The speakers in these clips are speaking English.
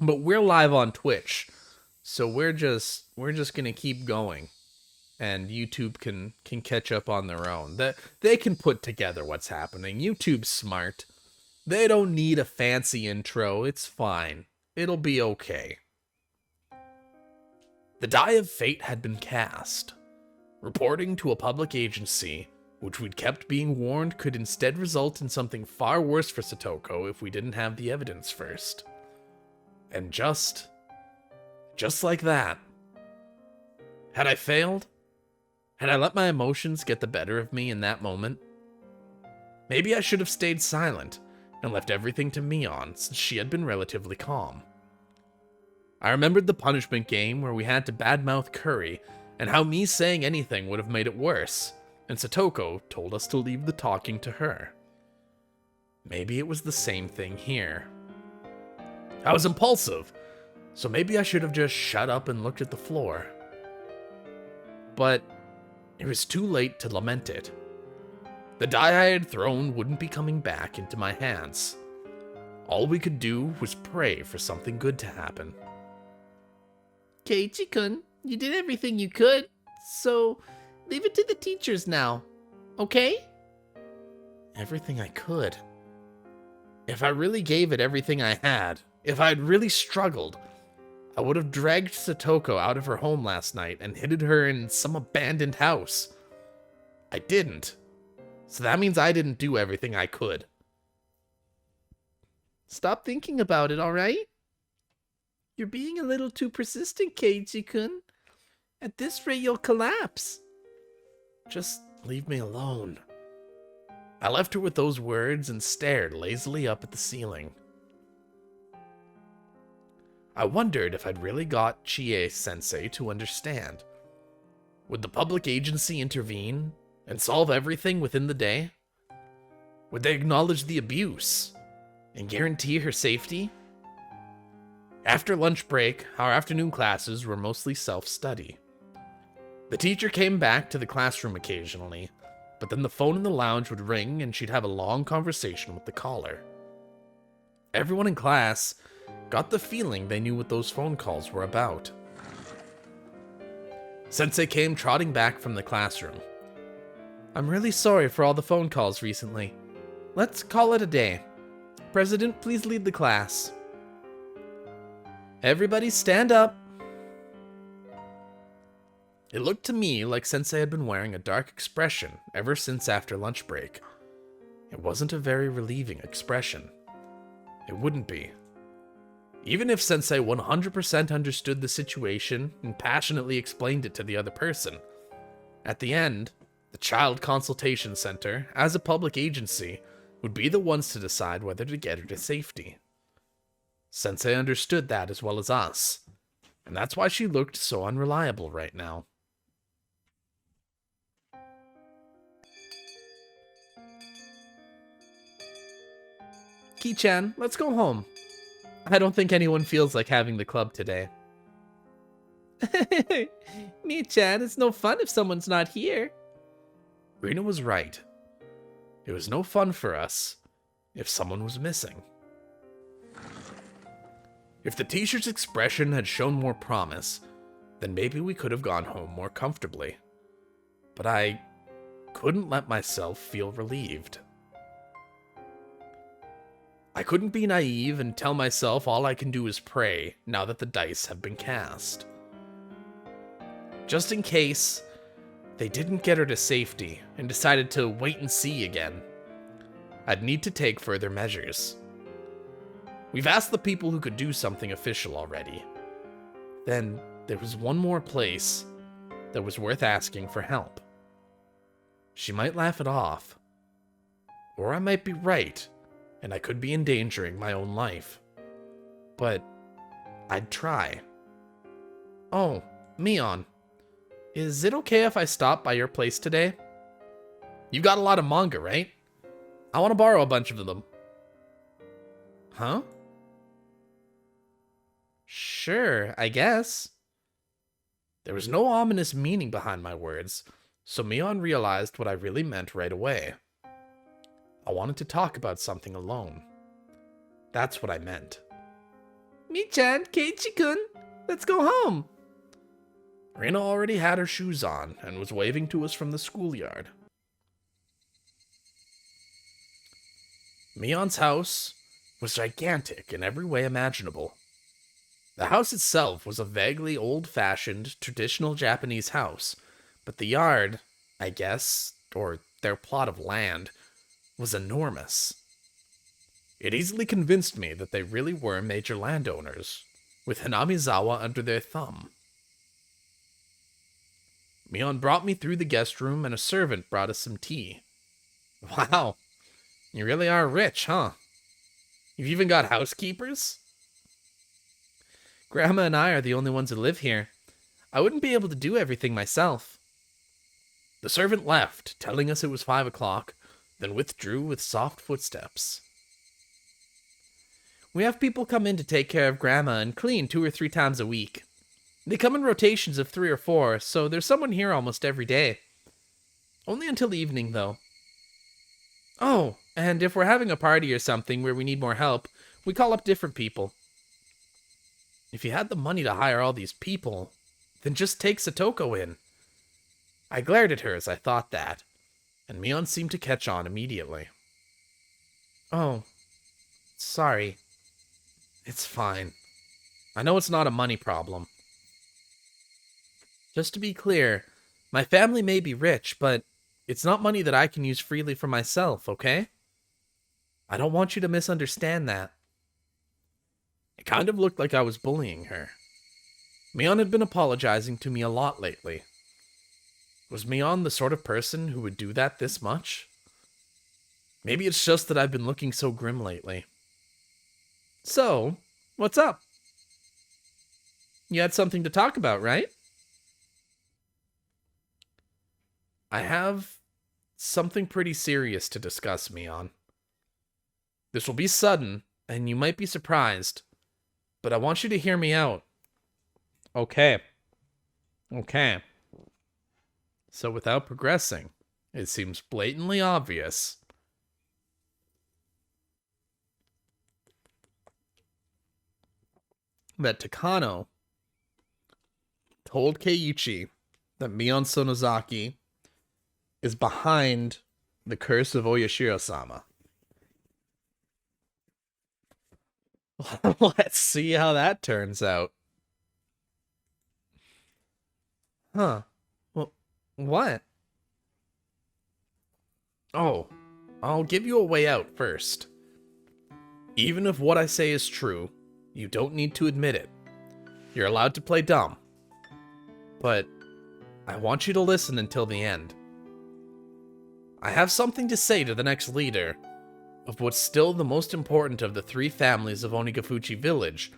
But we're live on Twitch, so we're just gonna keep going, and YouTube can catch up on their own. That they can put together what's happening. YouTube's smart. They don't need a fancy intro. It's fine. It'll be okay. The die of fate had been cast. Reporting to a public agency, which we'd kept being warned could instead result in something far worse for Satoko if we didn't have the evidence first. And just like that. Had I failed? Had I let my emotions get the better of me in that moment? Maybe I should have stayed silent and left everything to Mion, since she had been relatively calm. I remembered the punishment game where we had to badmouth Curry, and how me saying anything would have made it worse, and Satoko told us to leave the talking to her. Maybe it was the same thing here. I was impulsive, so maybe I should have just shut up and looked at the floor. But it was too late to lament it. The die I had thrown wouldn't be coming back into my hands. All we could do was pray for something good to happen. Keiichi-kun, you did everything you could, so leave it to the teachers now, okay? Everything I could. If I really gave it everything I had, if I'd really struggled, I would have dragged Satoko out of her home last night and hidden her in some abandoned house. I didn't. So that means I didn't do everything I could. Stop thinking about it, alright? You're being a little too persistent, Keiichi-kun. At this rate, you'll collapse. Just leave me alone. I left her with those words and stared lazily up at the ceiling. I wondered if I'd really got Chie-sensei to understand. Would the public agency intervene and solve everything within the day? Would they acknowledge the abuse and guarantee her safety? After lunch break, our afternoon classes were mostly self-study. The teacher came back to the classroom occasionally, but then the phone in the lounge would ring and she'd have a long conversation with the caller. Everyone in class got the feeling they knew what those phone calls were about. Sensei came trotting back from the classroom. I'm really sorry for all the phone calls recently. Let's call it a day. President, please lead the class. Everybody stand up. It looked to me like Sensei had been wearing a dark expression ever since after lunch break. It wasn't a very relieving expression. It wouldn't be. Even if Sensei 100% understood the situation and passionately explained it to the other person. At the end, the Child Consultation Center, as a public agency, would be the ones to decide whether to get her to safety. Sensei understood that as well as us, and that's why she looked so unreliable right now. Ki-chan, let's go home. I don't think anyone feels like having the club today. Mi-chan, it's no fun if someone's not here. Rina was right. It was no fun for us if someone was missing. If the teacher's expression had shown more promise, then maybe we could have gone home more comfortably. But I couldn't let myself feel relieved. I couldn't be naive and tell myself all I can do is pray now that the dice have been cast. Just in case they didn't get her to safety and decided to wait and see again, I'd need to take further measures. We've asked the people who could do something official already. Then there was one more place that was worth asking for help. She might laugh it off, or I might be right, and I could be endangering my own life. But I'd try. Oh, Mion, is it okay if I stop by your place today? You got a lot of manga, right? I want to borrow a bunch of them. Huh? Sure, I guess. There was no ominous meaning behind my words, so Mion realized what I really meant right away. I wanted to talk about something alone. That's what I meant. Mi-chan, Keiichi-kun, let's go home. Rina already had her shoes on and was waving to us from the schoolyard. Mion's house was gigantic in every way imaginable. The house itself was a vaguely old-fashioned, traditional Japanese house, but the yard, I guess, or their plot of land, was enormous. It easily convinced me that they really were major landowners, with Hinamizawa under their thumb. Mion brought me through the guest room, and a servant brought us some tea. Wow, you really are rich, huh? You've even got housekeepers? Grandma and I are the only ones who live here. I wouldn't be able to do everything myself. The servant left, telling us it was 5 o'clock, then withdrew with soft footsteps. We have people come in to take care of Grandma and clean 2 or 3 times a week. They come in rotations of 3 or 4, so there's someone here almost every day. Only until evening, though. Oh, and if we're having a party or something where we need more help, we call up different people. If you had the money to hire all these people, then just take Satoko in. I glared at her as I thought that, and Mion seemed to catch on immediately. Oh, sorry. It's fine. I know it's not a money problem. Just to be clear, my family may be rich, but it's not money that I can use freely for myself, okay? I don't want you to misunderstand that. It kind of looked like I was bullying her. Mion had been apologizing to me a lot lately. Was Mion the sort of person who would do that this much? Maybe it's just that I've been looking so grim lately. So, what's up? You had something to talk about, right? I have something pretty serious to discuss, Mion. This will be sudden, and you might be surprised, but I want you to hear me out. Okay. So without progressing, it seems blatantly obvious that Takano told Keiichi that Mion Sonozaki is behind the curse of Oyashiro-sama. Let's see how that turns out. Huh. Well, what? Oh, I'll give you a way out first. Even if what I say is true, you don't need to admit it. You're allowed to play dumb. But I want you to listen until the end. I have something to say to the next leader of what's still the most important of the 3 families of Onigafuchi Village,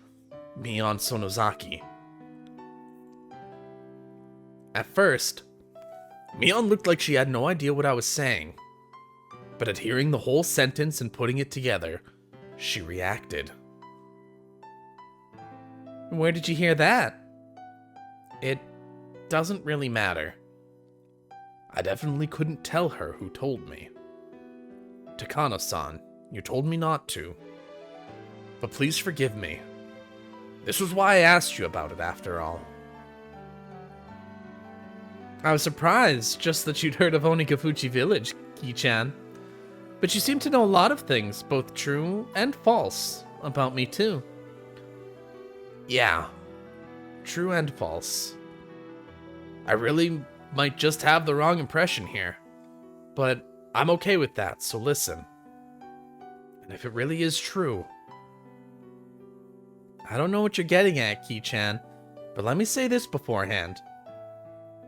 Mion Sonozaki. At first, Mion looked like she had no idea what I was saying, but at hearing the whole sentence and putting it together, she reacted. Where did you hear that? It doesn't really matter. I definitely couldn't tell her who told me. Takano-san, you told me not to. But please forgive me. This was why I asked you about it after all. I was surprised just that you'd heard of Onigafuchi Village, Ki-chan. But you seem to know a lot of things, both true and false, about me too. Yeah, true and false. I really might just have the wrong impression here, but I'm okay with that, so listen. And if it really is true... I don't know what you're getting at, Ki-chan, but let me say this beforehand.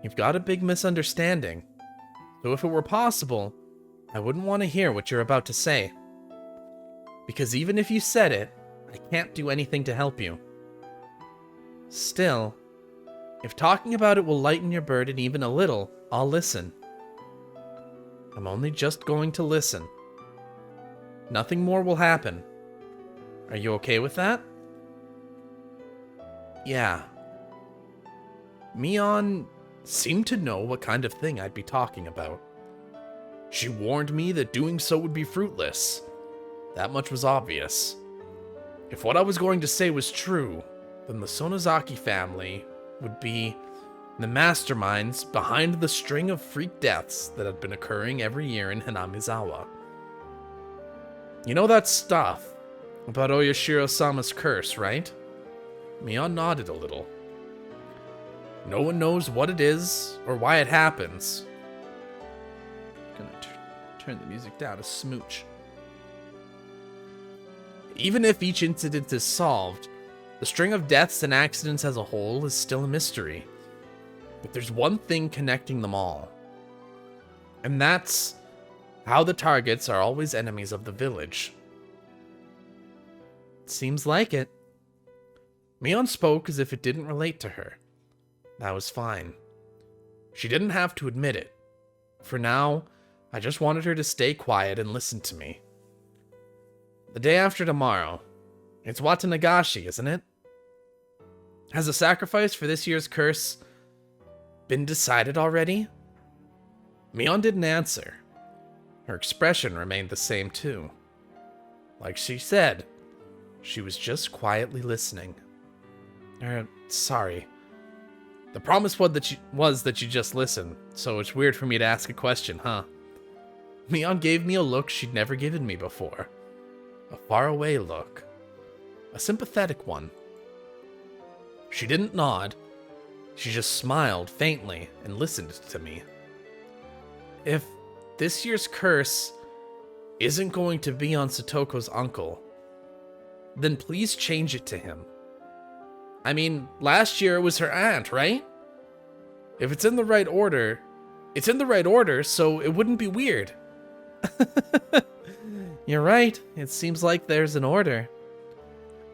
You've got a big misunderstanding, so if it were possible, I wouldn't want to hear what you're about to say. Because even if you said it, I can't do anything to help you. Still, if talking about it will lighten your burden even a little, I'll listen. I'm only just going to listen. Nothing more will happen. Are you okay with that? Yeah. Mion seemed to know what kind of thing I'd be talking about. She warned me that doing so would be fruitless. That much was obvious. If what I was going to say was true, then the Sonozaki family would be the masterminds behind the string of freak deaths that had been occurring every year in Hinamizawa. You know that stuff about Oyashiro-sama's curse, right? Mion nodded a little. No one knows what it is or why it happens. Gonna turn the music down a smooch. Even if each incident is solved, the string of deaths and accidents as a whole is still a mystery. But there's one thing connecting them all. And that's how the targets are always enemies of the village. Seems like it. Mion spoke as if it didn't relate to her. That was fine. She didn't have to admit it. For now, I just wanted her to stay quiet and listen to me. The day after tomorrow. It's Watanagashi, isn't it? Has the sacrifice for this year's curse been decided already? Mion didn't answer. Her expression remained the same too. Like she said, she was just quietly listening. Sorry. The promise was that you just listen, so it's weird for me to ask a question, huh? Mion gave me a look she'd never given me before. A faraway look. A sympathetic one. She didn't nod. She just smiled faintly and listened to me. If this year's curse isn't going to be on Satoko's uncle, then please change it to him. I mean, last year it was her aunt, right? If it's in the right order, it's in the right order, so it wouldn't be weird. You're right. It seems like there's an order.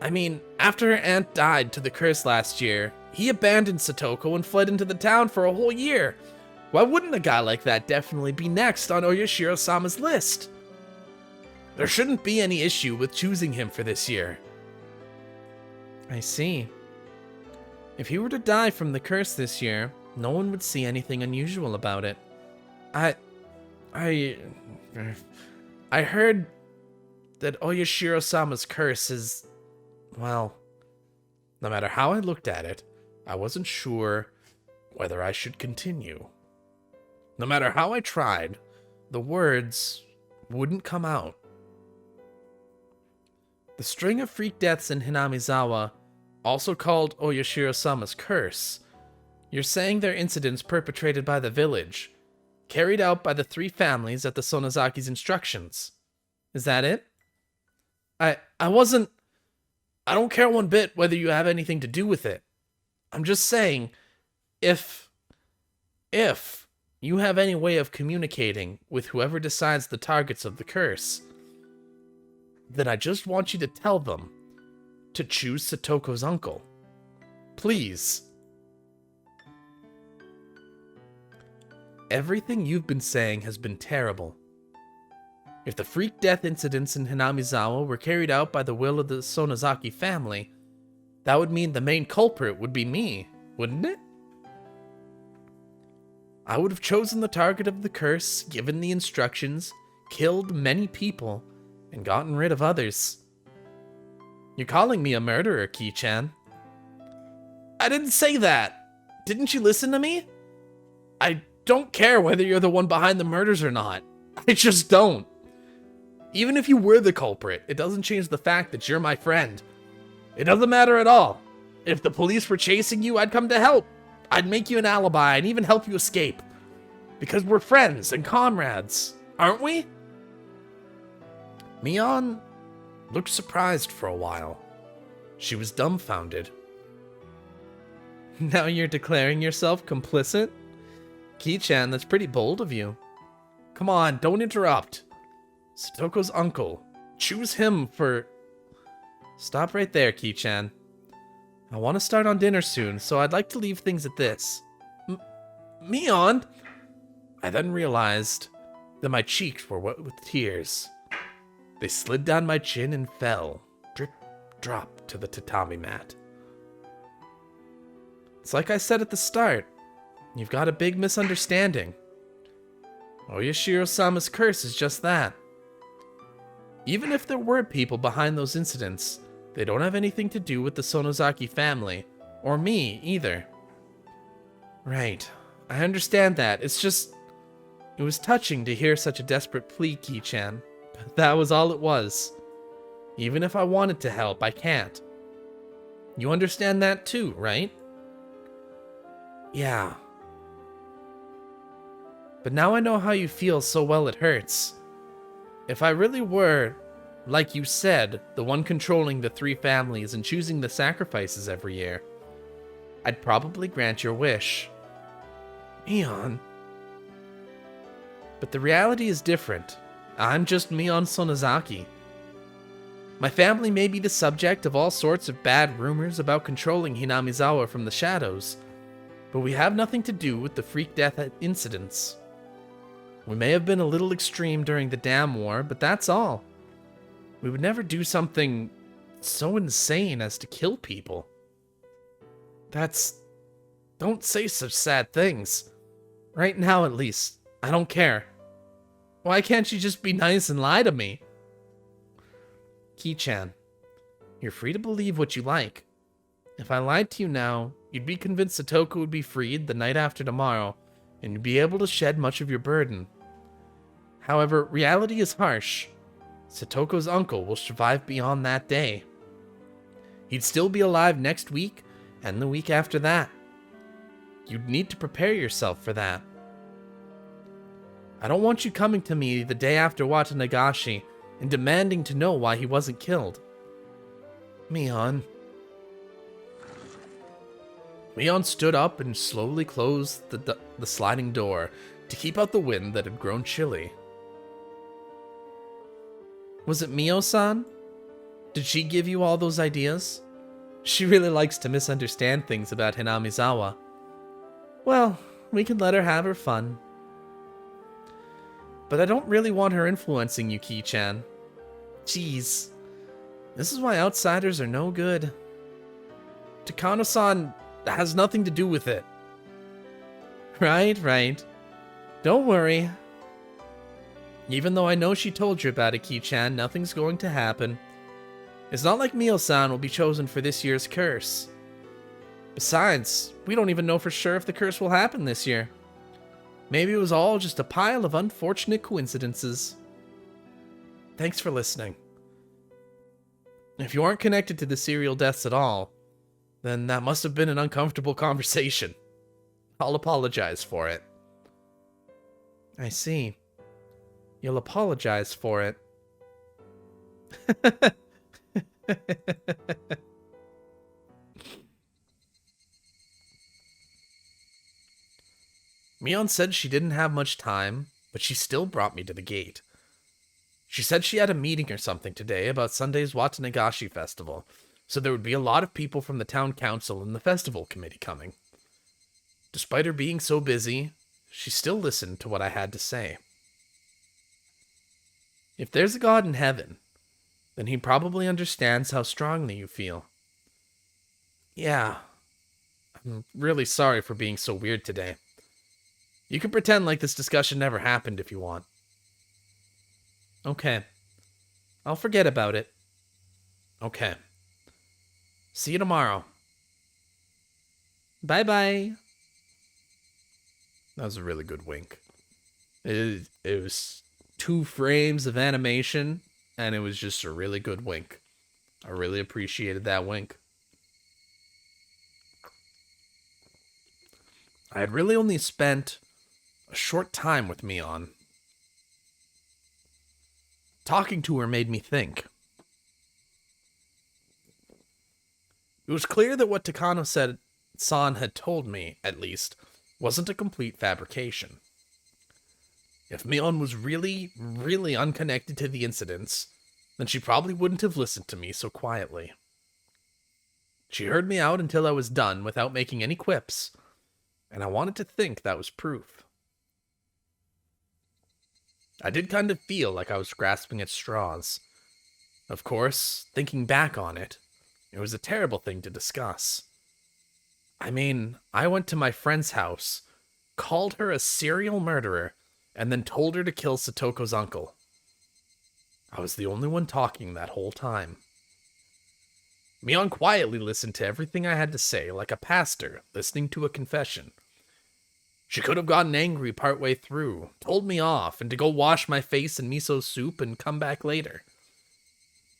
I mean, after her aunt died to the curse last year, he abandoned Satoko and fled into the town for a whole year. Why wouldn't a guy like that definitely be next on Oyashiro-sama's list? There shouldn't be any issue with choosing him for this year. I see. If he were to die from the curse this year, no one would see anything unusual about it. I heard that Oyashiro-sama's curse is, well, no matter how I looked at it, I wasn't sure whether I should continue. No matter how I tried, the words wouldn't come out. The string of freak deaths in Hinamizawa, also called Oyashiro-sama's curse, you're saying they're incidents perpetrated by the village, carried out by the three families at the Sonozaki's instructions. Is that it? I don't care one bit whether you have anything to do with it. I'm just saying, if you have any way of communicating with whoever decides the targets of the curse, then I just want you to tell them to choose Satoko's uncle. Please. Everything you've been saying has been terrible. If the freak death incidents in Hinamizawa were carried out by the will of the Sonozaki family, that would mean the main culprit would be me, wouldn't it? I would have chosen the target of the curse, given the instructions, killed many people, and gotten rid of others. You're calling me a murderer, Kei-chan. I didn't say that. Didn't you listen to me? I don't care whether you're the one behind the murders or not. I just don't. Even if you were the culprit, it doesn't change the fact that you're my friend. It doesn't matter at all. If the police were chasing you, I'd come to help. I'd make you an alibi and even help you escape. Because we're friends and comrades, aren't we? Mion looked surprised for a while. She was dumbfounded. Now you're declaring yourself complicit? Kei-chan, that's pretty bold of you. Come on, don't interrupt. Satoko's uncle. Choose him for... Stop right there, Kei-chan. I want to start on dinner soon, so I'd like to leave things at this. Mion! I then realized that my cheeks were wet with tears. They slid down my chin and fell, drip, drop, to the tatami mat. It's like I said at the start. You've got a big misunderstanding. Oyashiro-sama's curse is just that. Even if there were people behind those incidents, They don't have anything to do with the Sonozaki family, or me either. Right, I understand that. It's just, it was touching to hear such a desperate plea, Kei-chan. But that was all it was. Even if I wanted to help, I can't. You understand that too, right? Yeah. But now I know how you feel so well it hurts. If I really were, like you said, the one controlling the three families and choosing the sacrifices every year, I'd probably grant your wish. Mion. But the reality is different. I'm just Mion Sonozaki. My family may be the subject of all sorts of bad rumors about controlling Hinamizawa from the shadows, but we have nothing to do with the freak death incidents. We may have been a little extreme during the Dam War, but that's all. We would never do something so insane as to kill people. Don't say such sad things. Right now, at least, I don't care. Why can't you just be nice and lie to me? Kei-chan, you're free to believe what you like. If I lied to you now, you'd be convinced Satoko would be freed the night after tomorrow, and you'd be able to shed much of your burden. However, reality is harsh. Satoko's uncle will survive beyond that day. He'd still be alive next week, and the week after that. You'd need to prepare yourself for that. I don't want you coming to me the day after Watanagashi and demanding to know why he wasn't killed. Mion. Mion stood up and slowly closed the sliding door to keep out the wind that had grown chilly. Was it Mio-san? Did she give you all those ideas? She really likes to misunderstand things about Hinamizawa. Well, we can let her have her fun. But I don't really want her influencing you, Kei-chan. Jeez. This is why outsiders are no good. Takano-san has nothing to do with it. Right. Don't worry. Even though I know she told you about it, Kei-chan, nothing's going to happen. It's not like Mio-san will be chosen for this year's curse. Besides, we don't even know for sure if the curse will happen this year. Maybe it was all just a pile of unfortunate coincidences. Thanks for listening. If you aren't connected to the serial deaths at all, then that must have been an uncomfortable conversation. I'll apologize for it. I see. You'll apologize for it. Mion said she didn't have much time, but she still brought me to the gate. She said she had a meeting or something today about Sunday's Watanagashi festival, so there would be a lot of people from the town council and the festival committee coming. Despite her being so busy, she still listened to what I had to say. If there's a God in heaven, then he probably understands how strongly you feel. Yeah, I'm really sorry for being so weird today. You can pretend like this discussion never happened if you want. Okay. I'll forget about it. Okay. See you tomorrow. Bye-bye. That was a really good wink. It was 2 frames of animation, and it was just a really good wink. I really appreciated that wink. I had really only spent a short time with Mion. Talking to her made me think. It was clear that what Takano-san had told me, at least, wasn't a complete fabrication. If Mion was really, really unconnected to the incidents, then she probably wouldn't have listened to me so quietly. She heard me out until I was done without making any quips, and I wanted to think that was proof. I did kind of feel like I was grasping at straws. Of course, thinking back on it, it was a terrible thing to discuss. I mean, I went to my friend's house, called her a serial murderer, and then told her to kill Satoko's uncle. I was the only one talking that whole time. Mion quietly listened to everything I had to say like a pastor listening to a confession. She could have gotten angry partway through, told me off, and to go wash my face in miso soup and come back later.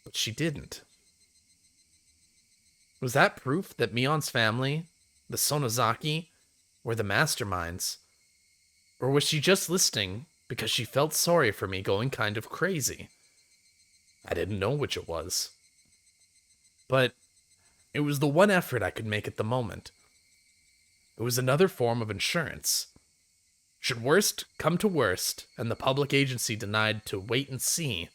But she didn't. Was that proof that Mion's family, the Sonozaki, were the masterminds? Or was she just listening because she felt sorry for me going kind of crazy? I didn't know which it was. But it was the one effort I could make at the moment. It was another form of insurance. Should worst come to worst, and the public agency denied to wait and see,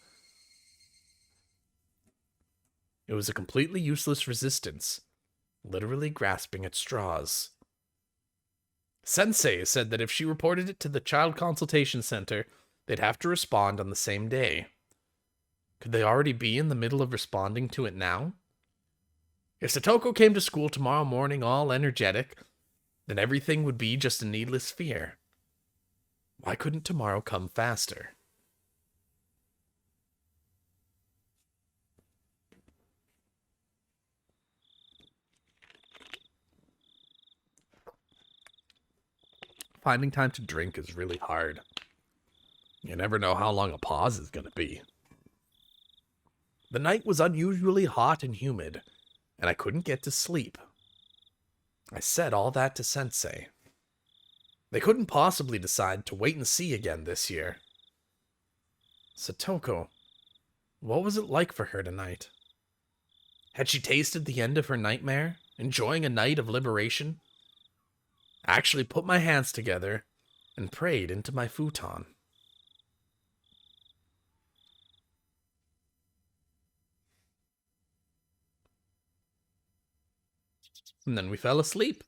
it was a completely useless resistance, literally grasping at straws. Sensei said that if she reported it to the Child Consultation Center, they'd have to respond on the same day. Could they already be in the middle of responding to it now? If Satoko came to school tomorrow morning all energetic, then everything would be just a needless fear. Why couldn't tomorrow come faster? Finding time to drink is really hard. You never know how long a pause is going to be. The night was unusually hot and humid, and I couldn't get to sleep. I said all that to Sensei. They couldn't possibly decide to wait and see again this year. Satoko, what was it like for her tonight? Had she tasted the end of her nightmare, enjoying a night of liberation? I actually put my hands together and prayed into my futon. And then we fell asleep.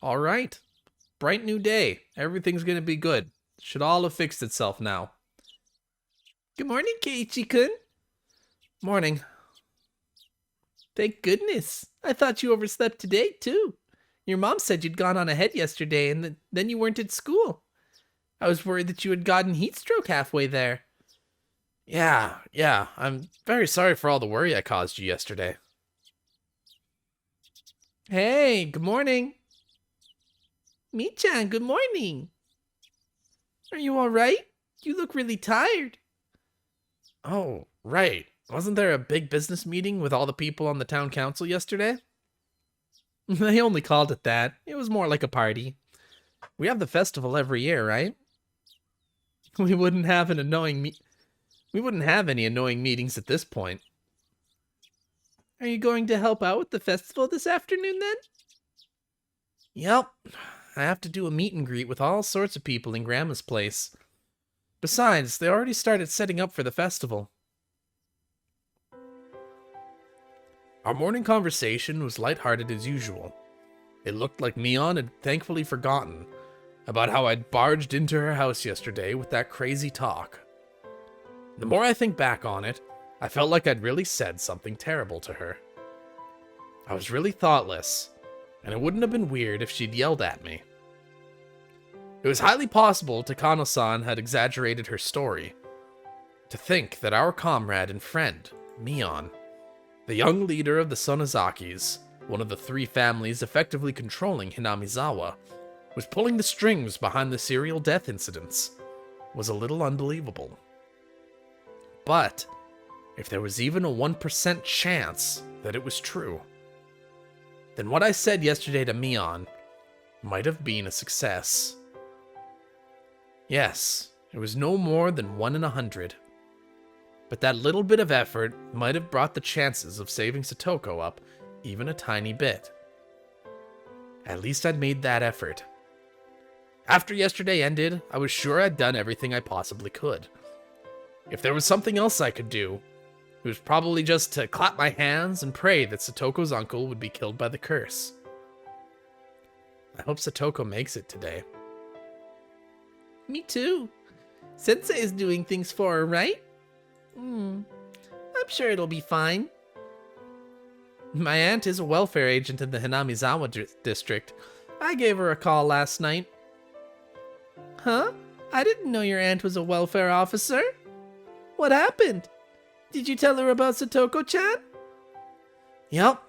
All right. Bright new day. Everything's gonna be good. Should all have fixed itself now. Good morning, Keiichi-kun. Morning. Thank goodness. I thought you overslept today, too. Your mom said you'd gone on ahead yesterday and then you weren't at school. I was worried that you had gotten heat stroke halfway there. Yeah. I'm very sorry for all the worry I caused you yesterday. Hey, good morning. Mi-chan, good morning. Are you all right? You look really tired. Oh, right. Wasn't there a big business meeting with all the people on the town council yesterday? They only called it that. It was more like a party. We have the festival every year, right? We wouldn't have any annoying meetings at this point. Are you going to help out with the festival this afternoon then? Yep. I have to do a meet and greet with all sorts of people in Grandma's place. Besides, they already started setting up for the festival. Our morning conversation was lighthearted as usual. It looked like Mion had thankfully forgotten about how I'd barged into her house yesterday with that crazy talk. The more I think back on it, I felt like I'd really said something terrible to her. I was really thoughtless, and it wouldn't have been weird if she'd yelled at me. It was highly possible Takano-san had exaggerated her story. To think that our comrade and friend, Mion, the young leader of the Sonozakis, one of the three families effectively controlling Hinamizawa, was pulling the strings behind the serial death incidents, was a little unbelievable. But if there was even a 1% chance that it was true, then what I said yesterday to Mion might have been a success. Yes, it was no more than 1 in 100. But that little bit of effort might have brought the chances of saving Satoko up even a tiny bit. At least I'd made that effort. After yesterday ended, I was sure I'd done everything I possibly could. If there was something else I could do, it was probably just to clap my hands and pray that Satoko's uncle would be killed by the curse. I hope Satoko makes it today. Me too. Sensei is doing things for her, right? I'm sure it'll be fine. My aunt is a welfare agent in the Hinamizawa district. I gave her a call last night. Huh? I didn't know your aunt was a welfare officer. What happened? Did you tell her about Satoko-chan? Yep.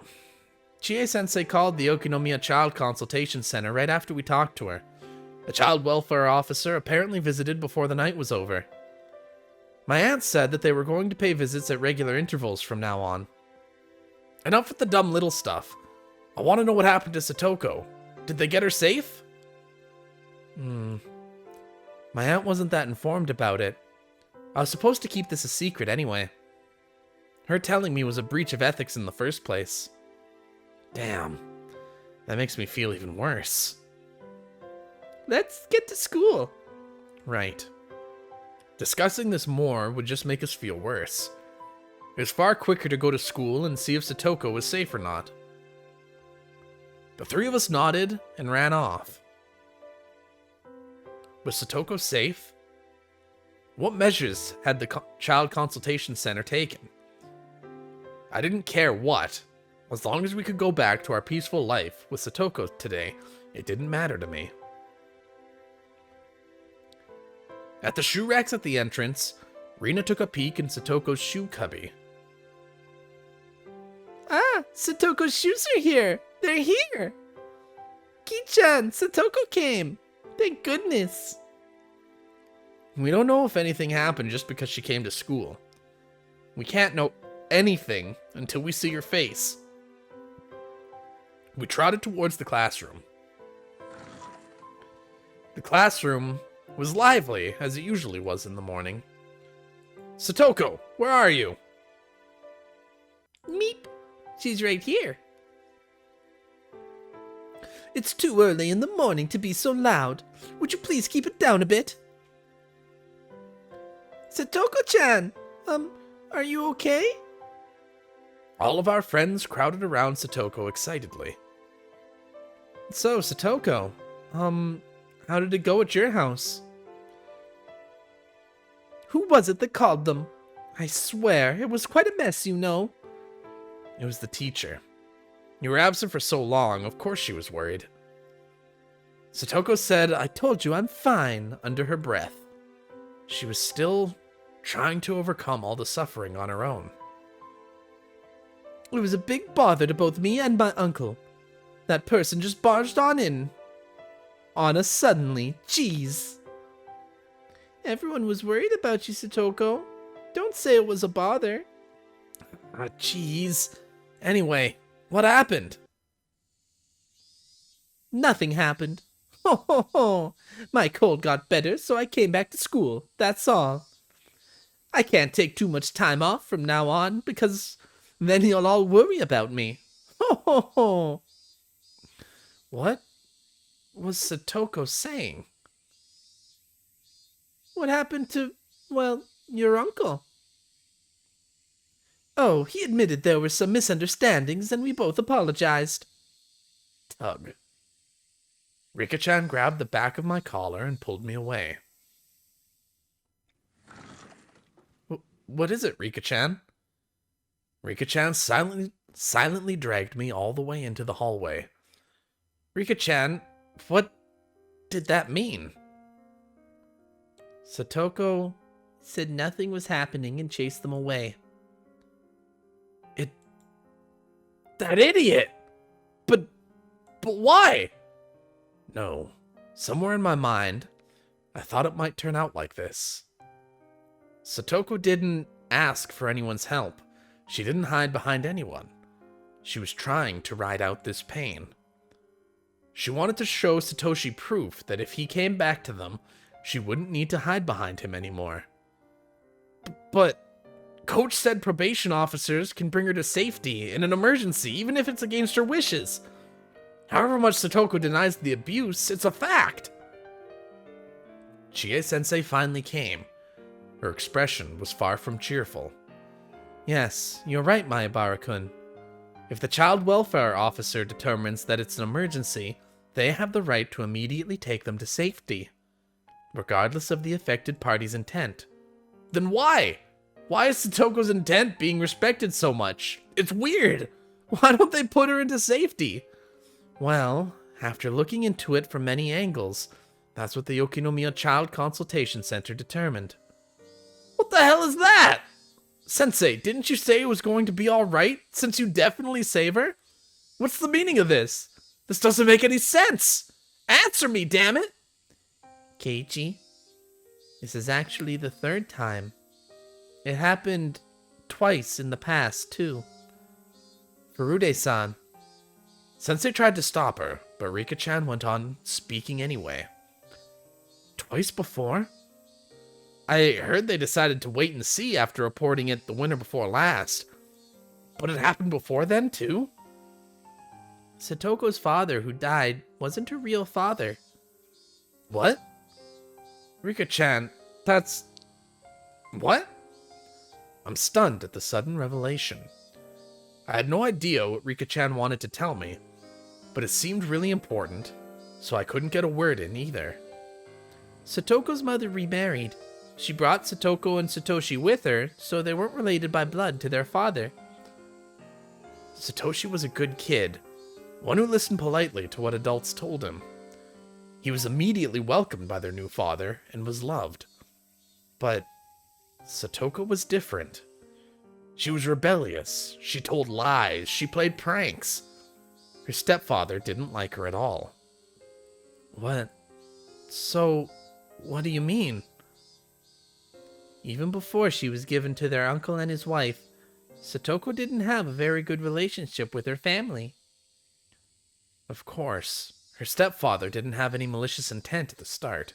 Chie-sensei called the Okinomiya Child Consultation Center right after we talked to her. A child welfare officer apparently visited before the night was over. My aunt said that they were going to pay visits at regular intervals from now on. Enough with the dumb little stuff. I want to know what happened to Satoko. Did they get her safe? My aunt wasn't that informed about it. I was supposed to keep this a secret anyway. Her telling me was a breach of ethics in the first place. Damn. That makes me feel even worse. Let's get to school. Right. Discussing this more would just make us feel worse. It's far quicker to go to school and see if Satoko was safe or not. The three of us nodded and ran off. Was Satoko safe? What measures had the Child Consultation Center taken? I didn't care what. As long as we could go back to our peaceful life with Satoko today, it didn't matter to me. At the shoe racks at the entrance, Rina took a peek in Satoko's shoe cubby. Ah, Satoko's shoes are here! They're here! Kei-chan, Satoko came! Thank goodness! We don't know if anything happened just because she came to school. We can't know anything until we see her face. We trotted towards the classroom. The classroom was lively, as it usually was in the morning. Satoko, where are you? Meep. She's right here. It's too early in the morning to be so loud. Would you please keep it down a bit? Satoko-chan, are you okay? All of our friends crowded around Satoko excitedly. So, Satoko, how did it go at your house? Who was it that called them? I swear, it was quite a mess, you know. It was the teacher. You were absent for so long, of course she was worried. Satoko said, I told you I'm fine, under her breath. She was still trying to overcome all the suffering on her own. It was a big bother to both me and my uncle. That person just barged on in. On us suddenly. Jeez. Everyone was worried about you, Satoko. Don't say it was a bother. Ah, jeez. Anyway, what happened? Nothing happened. Ho ho ho! My cold got better, so I came back to school. That's all. I can't take too much time off from now on, because then you'll all worry about me. Ho ho ho! What was Satoko saying? What happened to, well, your uncle? Oh, he admitted there were some misunderstandings, and we both apologized. Tug. Rika-chan grabbed the back of my collar and pulled me away. What is it, Rika-chan? Rika-chan silently dragged me all the way into the hallway. Rika-chan, what did that mean? Satoko said nothing was happening and chased them away. That idiot! But why? No, somewhere in my mind, I thought it might turn out like this. Satoko didn't ask for anyone's help. She didn't hide behind anyone. She was trying to ride out this pain. She wanted to show Satoshi proof that if he came back to them, she wouldn't need to hide behind him anymore. But Coach said probation officers can bring her to safety in an emergency, even if it's against her wishes. However much Satoko denies the abuse, it's a fact. Chie-sensei finally came. Her expression was far from cheerful. Yes, you're right, Maebara-kun. If the child welfare officer determines that it's an emergency, they have the right to immediately take them to safety, regardless of the affected party's intent. Then why? Why is Satoko's intent being respected so much? It's weird. Why don't they put her into safety? Well, after looking into it from many angles, that's what the Okinomiya Child Consultation Center determined. What the hell is that? Sensei, didn't you say it was going to be alright, since you definitely save her? What's the meaning of this? This doesn't make any sense! Answer me, damn it! Keiichi, this is actually the third time. It happened twice in the past, too. Furude-san. Sensei tried to stop her, but Rika-chan went on speaking anyway. Twice before? I heard they decided to wait and see after reporting it the winter before last. But it happened before then, too? Satoko's father, who died, wasn't her real father. What? Rika-chan, that's... What? I'm stunned at the sudden revelation. I had no idea what Rika-chan wanted to tell me, but it seemed really important, so I couldn't get a word in either. Satoko's mother remarried. She brought Satoko and Satoshi with her, so they weren't related by blood to their father. Satoshi was a good kid, one who listened politely to what adults told him. He was immediately welcomed by their new father and was loved. But Satoko was different. She was rebellious, she told lies, she played pranks. Her stepfather didn't like her at all. What? So, what do you mean? Even before she was given to their uncle and his wife, Satoko didn't have a very good relationship with her family. Of course, her stepfather didn't have any malicious intent at the start.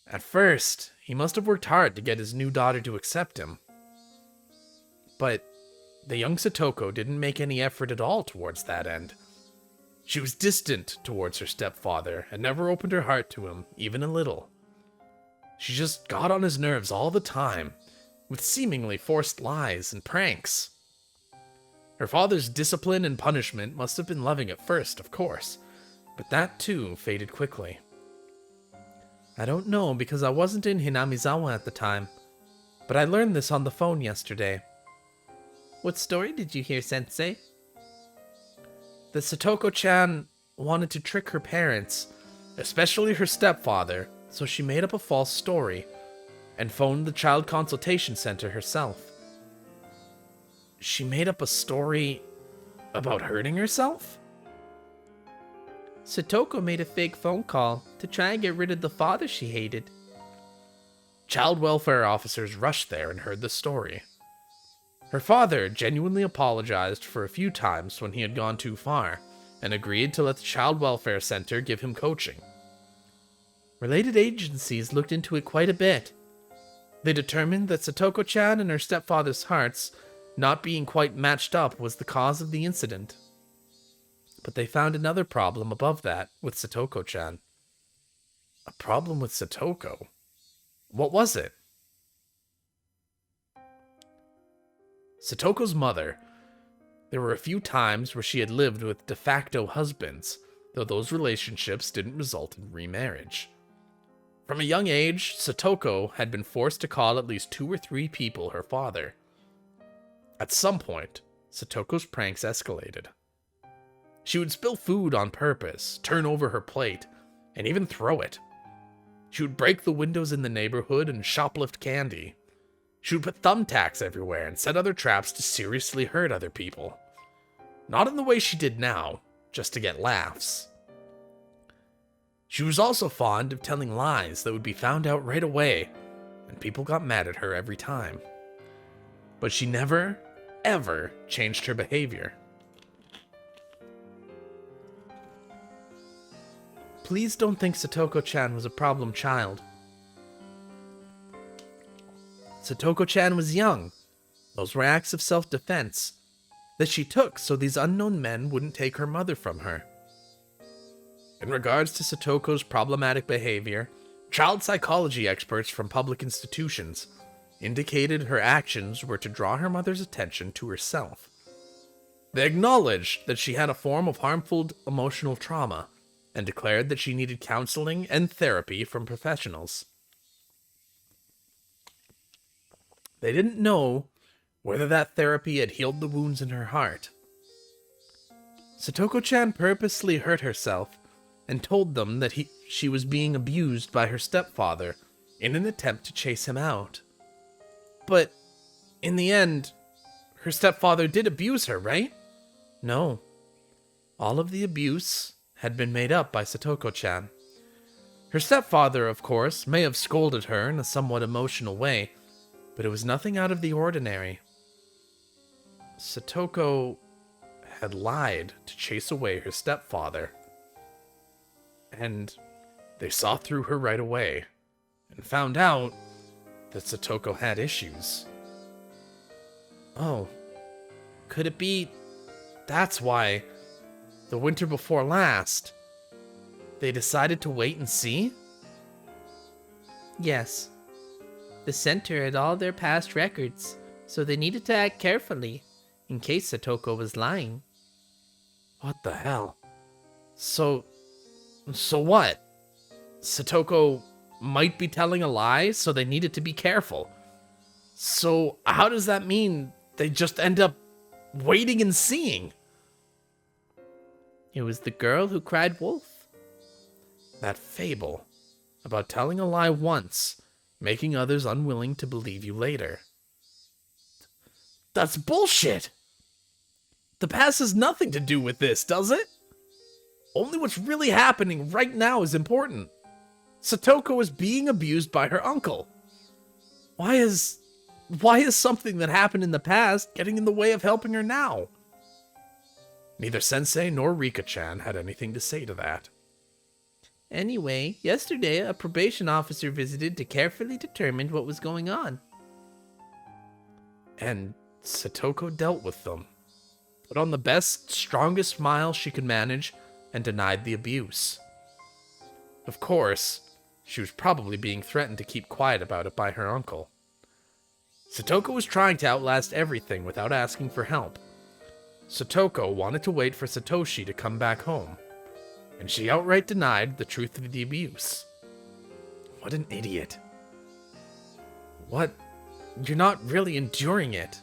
At first, he must have worked hard to get his new daughter to accept him. But the young Satoko didn't make any effort at all towards that end. She was distant towards her stepfather and never opened her heart to him, even a little. She just got on his nerves all the time, with seemingly forced lies and pranks. Her father's discipline and punishment must have been loving at first, of course, but that too faded quickly. I don't know because I wasn't in Hinamizawa at the time, but I learned this on the phone yesterday. What story did you hear, Sensei? That Satoko-chan wanted to trick her parents, especially her stepfather, so she made up a false story and phoned the child consultation center herself. She made up a story about hurting herself? Satoko made a fake phone call to try and get rid of the father she hated. Child welfare officers rushed there and heard the story. Her father genuinely apologized for a few times when he had gone too far, and agreed to let the child welfare center give him coaching. Related agencies looked into it quite a bit. They determined that Satoko-chan and her stepfather's hearts not being quite matched up was the cause of the incident. But they found another problem above that with Satoko-chan. A problem with Satoko? What was it? Satoko's mother. There were a few times where she had lived with de facto husbands, though those relationships didn't result in remarriage. From a young age, Satoko had been forced to call at least 2 or 3 people her father. At some point, Satoko's pranks escalated. She would spill food on purpose, turn over her plate, and even throw it. She would break the windows in the neighborhood and shoplift candy. She would put thumbtacks everywhere and set other traps to seriously hurt other people. Not in the way she did now, just to get laughs. She was also fond of telling lies that would be found out right away, and people got mad at her every time. But she never, ever changed her behavior. Please don't think Satoko-chan was a problem child. Satoko-chan was young. Those were acts of self-defense that she took so these unknown men wouldn't take her mother from her. In regards to Satoko's problematic behavior, child psychology experts from public institutions indicated her actions were to draw her mother's attention to herself. They acknowledged that she had a form of harmful emotional trauma and declared that she needed counseling and therapy from professionals. They didn't know whether that therapy had healed the wounds in her heart. Satoko-chan purposely hurt herself and told them that she was being abused by her stepfather in an attempt to chase him out. But in the end, her stepfather did abuse her, right? No. All of the abuse had been made up by Satoko-chan. Her stepfather, of course, may have scolded her in a somewhat emotional way, but it was nothing out of the ordinary. Satoko had lied to chase away her stepfather. And they saw through her right away and found out that Satoko had issues. Oh, could it be that's why the winter before last they decided to wait and see? Yes. The center had all their past records, so they needed to act carefully in case Satoko was lying. What the hell? So what? Satoko might be telling a lie, so they needed to be careful. So how does that mean they just end up waiting and seeing? It was the girl who cried wolf. That fable about telling a lie once, making others unwilling to believe you later. That's bullshit! The past has nothing to do with this, does it? Only what's really happening right now is important. Satoko is being abused by her uncle. Why is something that happened in the past getting in the way of helping her now? Neither Sensei nor Rika-chan had anything to say to that. Anyway, yesterday a probation officer visited to carefully determine what was going on. And Satoko dealt with them, put on the best, strongest smile she could manage, and denied the abuse. Of course, she was probably being threatened to keep quiet about it by her uncle. Satoko was trying to outlast everything without asking for help. Satoko wanted to wait for Satoshi to come back home, and she outright denied the truth of the abuse. What an idiot. What? You're not really enduring it.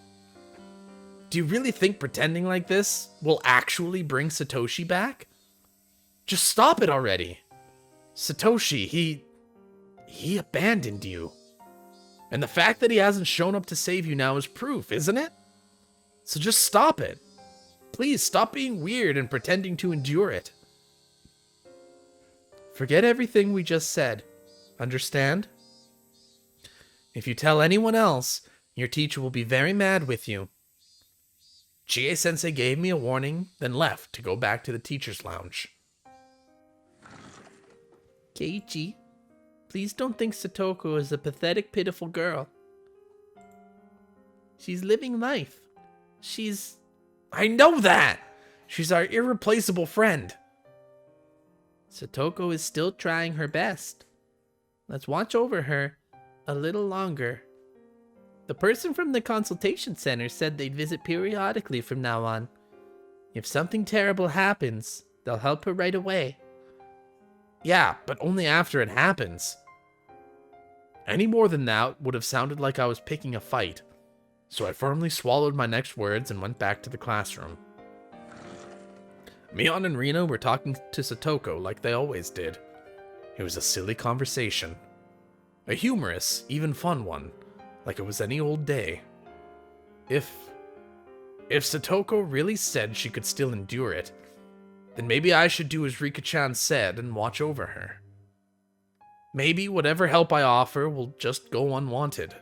Do you really think pretending like this will actually bring Satoshi back? Just stop it already. Satoshi, he abandoned you. And the fact that he hasn't shown up to save you now is proof, isn't it? So just stop it. Please stop being weird and pretending to endure it. Forget everything we just said. Understand? If you tell anyone else, your teacher will be very mad with you. Chie-sensei gave me a warning, then left to go back to the teacher's lounge. Keiichi, please don't think Satoko is a pathetic, pitiful girl. She's living life. I know that! She's our irreplaceable friend. Satoko is still trying her best. Let's watch over her a little longer. The person from the consultation center said they'd visit periodically from now on. If something terrible happens, they'll help her right away. Yeah, but only after it happens. Any more than that would have sounded like I was picking a fight, so I firmly swallowed my next words and went back to the classroom. Mion and Rina were talking to Satoko like they always did. It was a silly conversation. A humorous, even fun one, like it was any old day. If Satoko really said she could still endure it, then maybe I should do as Rika-chan said and watch over her. Maybe whatever help I offer will just go unwanted.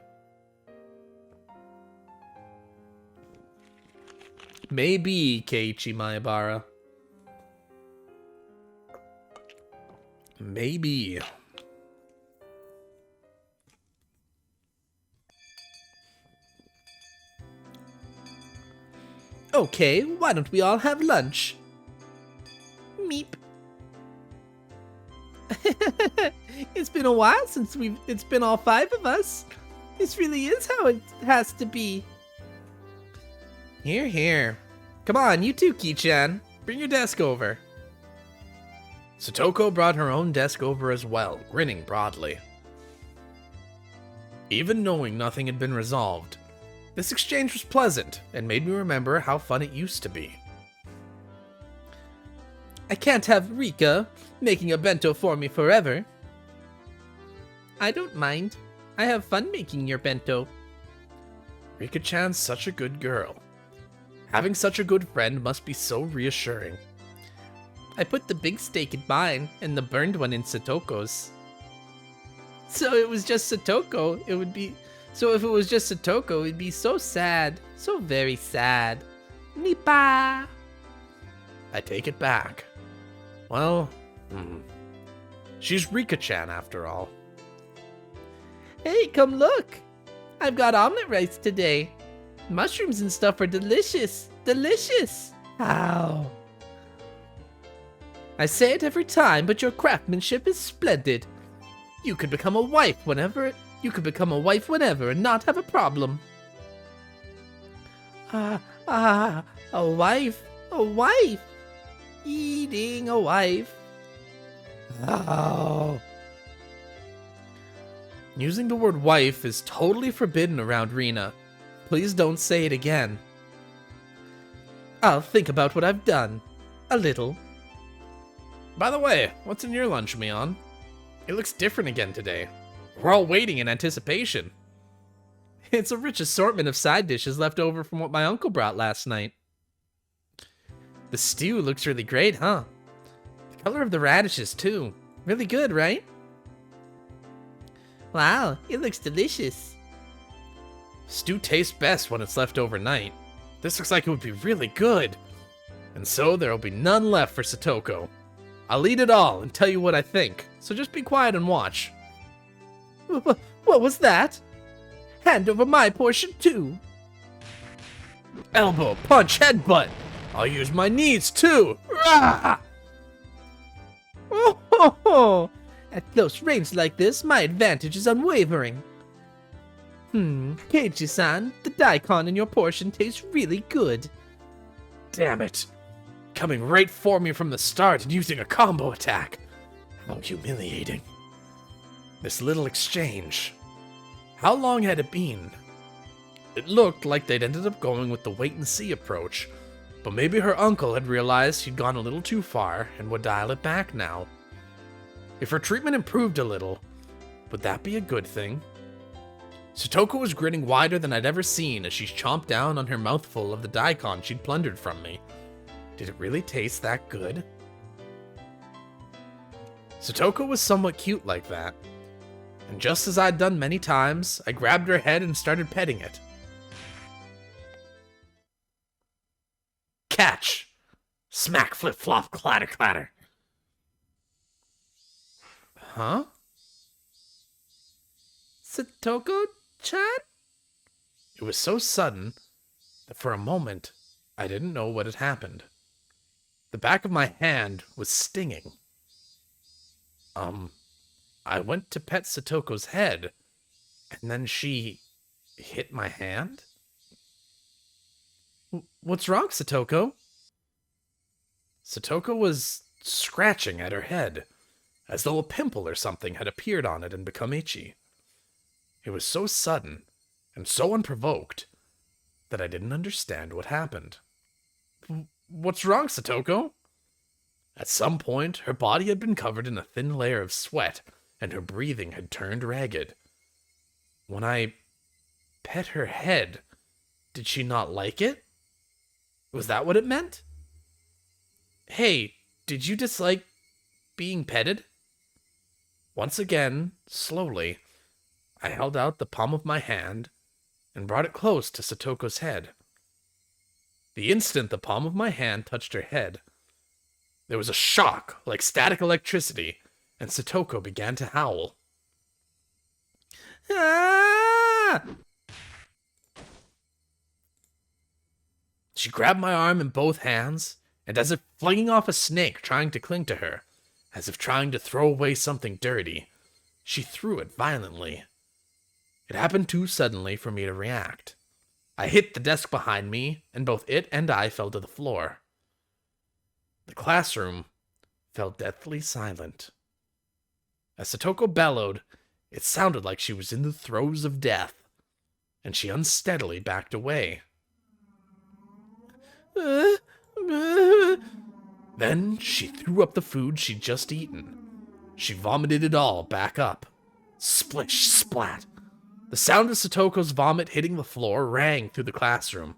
Maybe, Keiichi Maebara. Maybe. Okay, why don't we all have lunch? Meep. It's been a while since it's been all five of us. This really is how it has to be. Here, here. Come on, you too, Kei-chan. Bring your desk over. Satoko brought her own desk over as well, grinning broadly. Even knowing nothing had been resolved, this exchange was pleasant and made me remember how fun it used to be. I can't have Rika making a bento for me forever. I don't mind. I have fun making your bento. Rika-chan's such a good girl. Having such a good friend must be so reassuring. I put the big steak in mine and the burned one in Satoko's. So it was just Satoko, it would be... So if it was just Satoko, it'd be so sad. So very sad. Nipa! I take it back. Well, she's Rika-chan after all. Hey, come look! I've got omelet rice today. Mushrooms and stuff are delicious. Delicious! Ow. I say it every time, but your craftsmanship is splendid. You could become a wife whenever and not have a problem. A wife, eating a wife. Oh. Using the word wife is totally forbidden around Rina. Please don't say it again. I'll think about what I've done. A little. By the way, what's in your lunch, Mion? It looks different again today. We're all waiting in anticipation. It's a rich assortment of side dishes left over from what my uncle brought last night. The stew looks really great, huh? The color of the radishes, too. Really good, right? Wow, it looks delicious. Stew tastes best when it's left overnight. This looks like it would be really good. And so there'll be none left for Satoko. I'll eat it all and tell you what I think, so just be quiet and watch. What was that? Hand over my portion too. Elbow, punch, headbutt. I'll use my knees too. Rah! Oh, ho, ho. At close range like this, my advantage is unwavering. Keiichi-san, the daikon in your portion tastes really good. Damn it. Coming right for me from the start and using a combo attack. How humiliating. This little exchange. How long had it been? It looked like they'd ended up going with the wait-and-see approach, but maybe her uncle had realized he'd gone a little too far and would dial it back now. If her treatment improved a little, would that be a good thing? Satoko was grinning wider than I'd ever seen as she chomped down on her mouthful of the daikon she'd plundered from me. Did it really taste that good? Satoko was somewhat cute like that, and just as I'd done many times, I grabbed her head and started petting it. Catch! Smack, flip, flop, clatter, clatter. Huh? Satoko-chan? It was so sudden that for a moment I didn't know what had happened. The back of my hand was stinging. I went to pet Satoko's head, and then she hit my hand? What's wrong, Satoko? Satoko was scratching at her head, as though a pimple or something had appeared on it and become itchy. It was so sudden and so unprovoked that I didn't understand what happened. What's wrong, Satoko? At some point, her body had been covered in a thin layer of sweat, and her breathing had turned ragged. When I pet her head, did she not like it? Was that what it meant? Hey, did you dislike being petted? Once again, slowly, I held out the palm of my hand and brought it close to Satoko's head. The instant the palm of my hand touched her head, there was a shock like static electricity, and Satoko began to howl. Ah! She grabbed my arm in both hands, and as if flinging off a snake trying to cling to her, as if trying to throw away something dirty, she threw it violently. It happened too suddenly for me to react. I hit the desk behind me, and both it and I fell to the floor. The classroom fell deathly silent. As Satoko bellowed, it sounded like she was in the throes of death, and she unsteadily backed away. Then she threw up the food she'd just eaten. She vomited it all back up. Splish, splat. The The sound of Satoko's vomit hitting the floor rang through the classroom.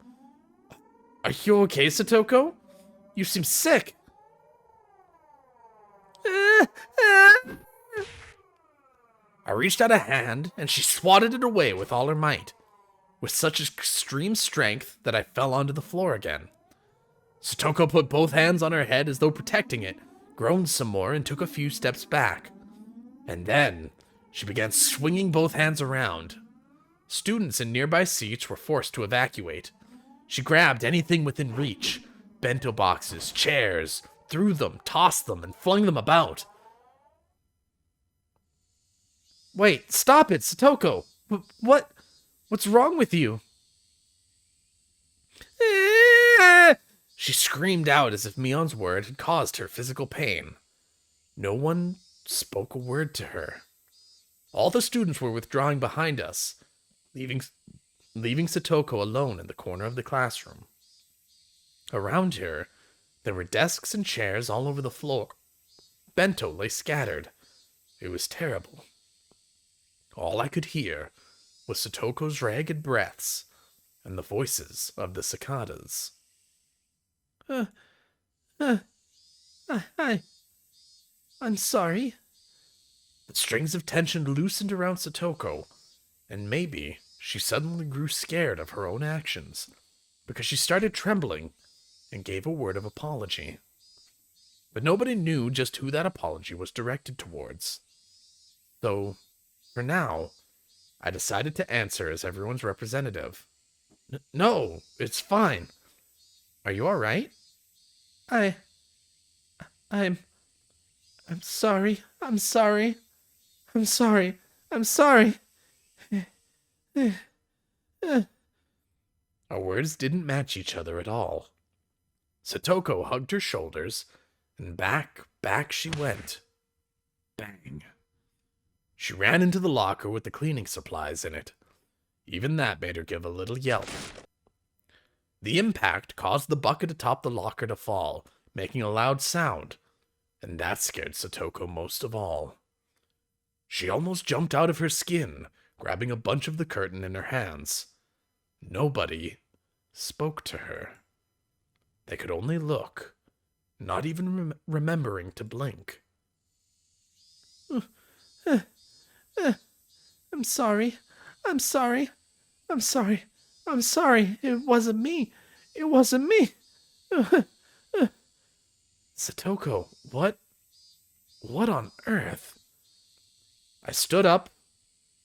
Are you okay, Satoko? You seem sick. I reached out a hand, and she swatted it away with all her might, with such extreme strength that I fell onto the floor again. Satoko put both hands on her head as though protecting it, groaned some more, and took a few steps back. And then she began swinging both hands around. Students in nearby seats were forced to evacuate. She grabbed anything within reach, bento boxes, chairs, threw them, tossed them, and flung them about. Wait, stop it, Satoko! What's wrong with you? She screamed out as if Mion's word had caused her physical pain. No one spoke a word to her. All the students were withdrawing behind us, leaving Satoko alone in the corner of the classroom. Around her, there were desks and chairs all over the floor. Bento lay scattered. It was terrible. All I could hear was Satoko's ragged breaths and the voices of the cicadas. I'm sorry. The strings of tension loosened around Satoko, and maybe she suddenly grew scared of her own actions, because she started trembling and gave a word of apology. But nobody knew just who that apology was directed towards. Though, for now, I decided to answer as everyone's representative. No, it's fine. Are you all right? I'm sorry. I'm sorry. I'm sorry. I'm sorry. Our words didn't match each other at all. Satoko hugged her shoulders, and back she went. Bang. She ran into the locker with the cleaning supplies in it. Even that made her give a little yelp. The impact caused the bucket atop the locker to fall, making a loud sound, and that scared Satoko most of all. She almost jumped out of her skin, grabbing a bunch of the curtain in her hands. Nobody spoke to her. They could only look, not even remembering to blink. I'm sorry. I'm sorry. I'm sorry. I'm sorry. It wasn't me. It wasn't me. Satoko, what on earth? I stood up,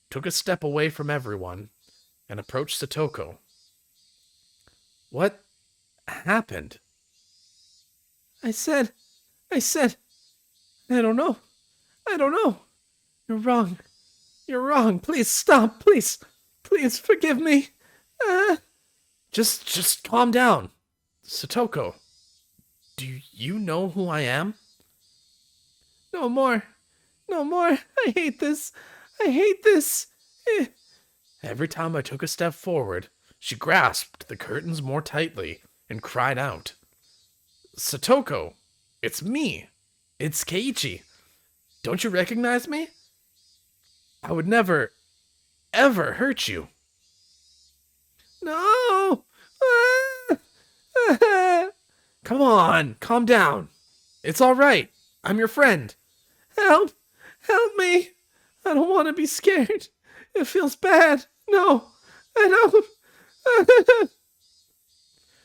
took a step away from everyone, and approached Satoko. What happened? I said, I don't know. You're wrong. You're wrong. Please stop. Please forgive me. Just calm down. Satoko, do you know who I am? No more. I hate this. Every time I took a step forward, she grasped the curtains more tightly and cried out. Satoko, it's me. It's Keiichi. Don't you recognize me? I would never, ever hurt you. No! Come on, calm down. It's all right. I'm your friend. Help me. I don't want to be scared. It feels bad. No, I don't.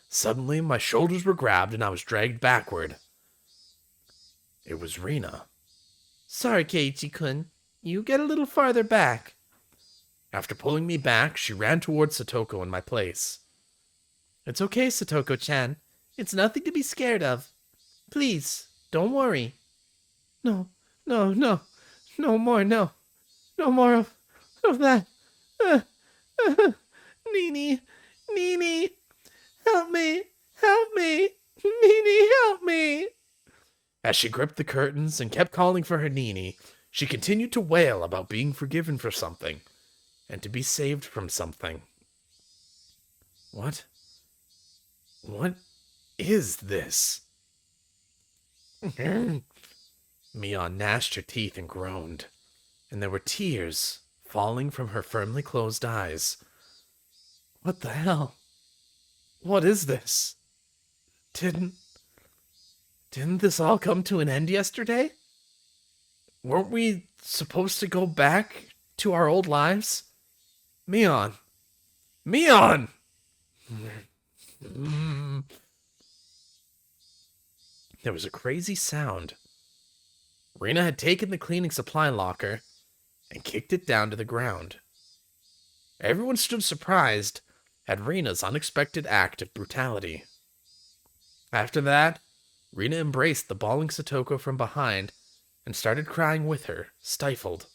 Suddenly, my shoulders were grabbed and I was dragged backward. It was Rina. Sorry, Keiichi-kun. You get a little farther back. After pulling me back, she ran towards Satoko in my place. It's okay, Satoko-chan. It's nothing to be scared of. Please, don't worry. No more of that. Nini, help me, Nini, help me. As she gripped the curtains and kept calling for her Nini, she continued to wail about being forgiven for something, and to be saved from something. What is this? Mion gnashed her teeth and groaned, and there were tears falling from her firmly closed eyes. What the hell? What is this? Didn't this all come to an end yesterday? Weren't we supposed to go back to our old lives? Mion! Mion! There was a crazy sound. Rena had taken the cleaning supply locker and kicked it down to the ground. Everyone stood surprised at Rena's unexpected act of brutality. After that, Rena embraced the bawling Satoko from behind and started crying with her, stifled.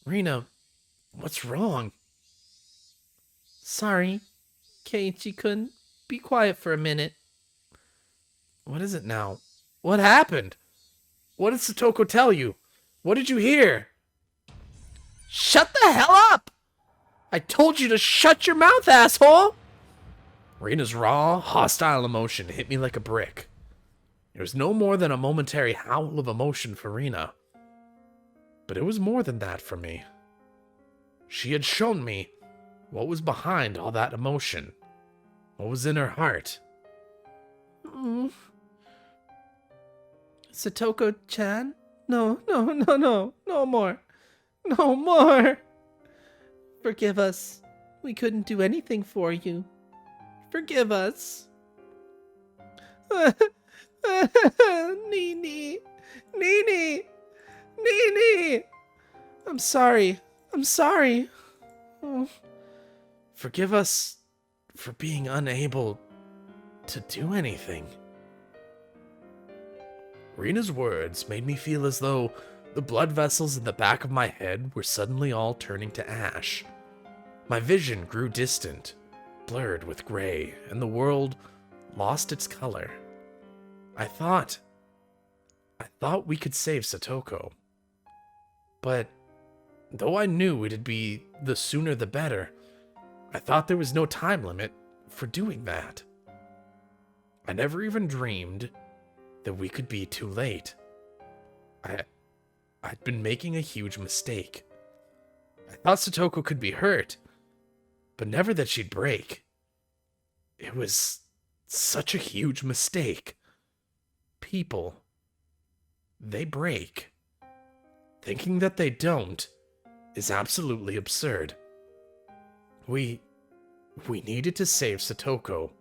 Rena, what's wrong? Sorry, Keiichi-kun. Be quiet for a minute. What is it now? What happened? What did Satoko tell you? What did you hear? Shut the hell up! I told you to shut your mouth, asshole! Rena's raw, hostile emotion hit me like a brick. It was no more than a momentary howl of emotion for Rena. But it was more than that for me. She had shown me what was behind all that emotion. What was in her heart. Satoko-chan? No more. No more. Forgive us. We couldn't do anything for you. Forgive us. Nini. I'm sorry. Oh. Forgive us for being unable to do anything. Rena's words made me feel as though the blood vessels in the back of my head were suddenly all turning to ash. My vision grew distant, blurred with gray, and the world lost its color. I thought we could save Satoko. But though I knew it'd be the sooner the better, I thought there was no time limit for doing that. I never even dreamed that we could be too late. I'd been making a huge mistake. I thought Satoko could be hurt, but never that she'd break. It was such a huge mistake. People, they break. Thinking that they don't is absolutely absurd. We needed to save Satoko.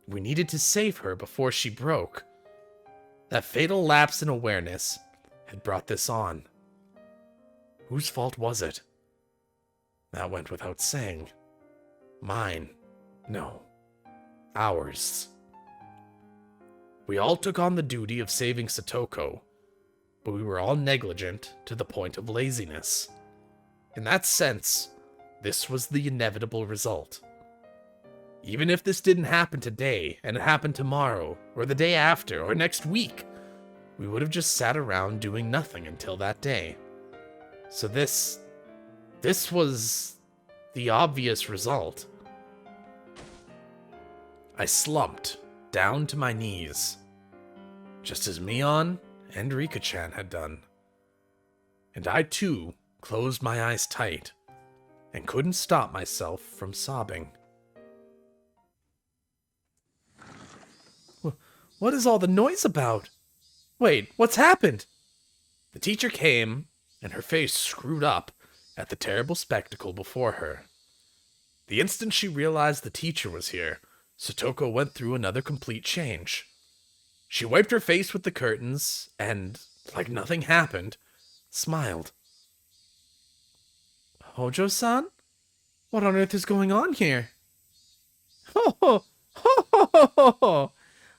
We needed to save her before she broke. That fatal lapse in awareness had brought this on. Whose fault was it? That went without saying. Mine. No. Ours. We all took on the duty of saving Satoko, but we were all negligent to the point of laziness. In that sense, this was the inevitable result. Even if this didn't happen today, and it happened tomorrow, or the day after, or next week, we would have just sat around doing nothing until that day. So this was the obvious result. I slumped down to my knees, just as Mion and Rika-chan had done. And I too closed my eyes tight and couldn't stop myself from sobbing. What is all the noise about? Wait, what's happened? The teacher came, and her face screwed up at the terrible spectacle before her. The instant she realized the teacher was here, Satoko went through another complete change. She wiped her face with the curtains, and, like nothing happened, smiled. Hojo-san? What on earth is going on here? Ho!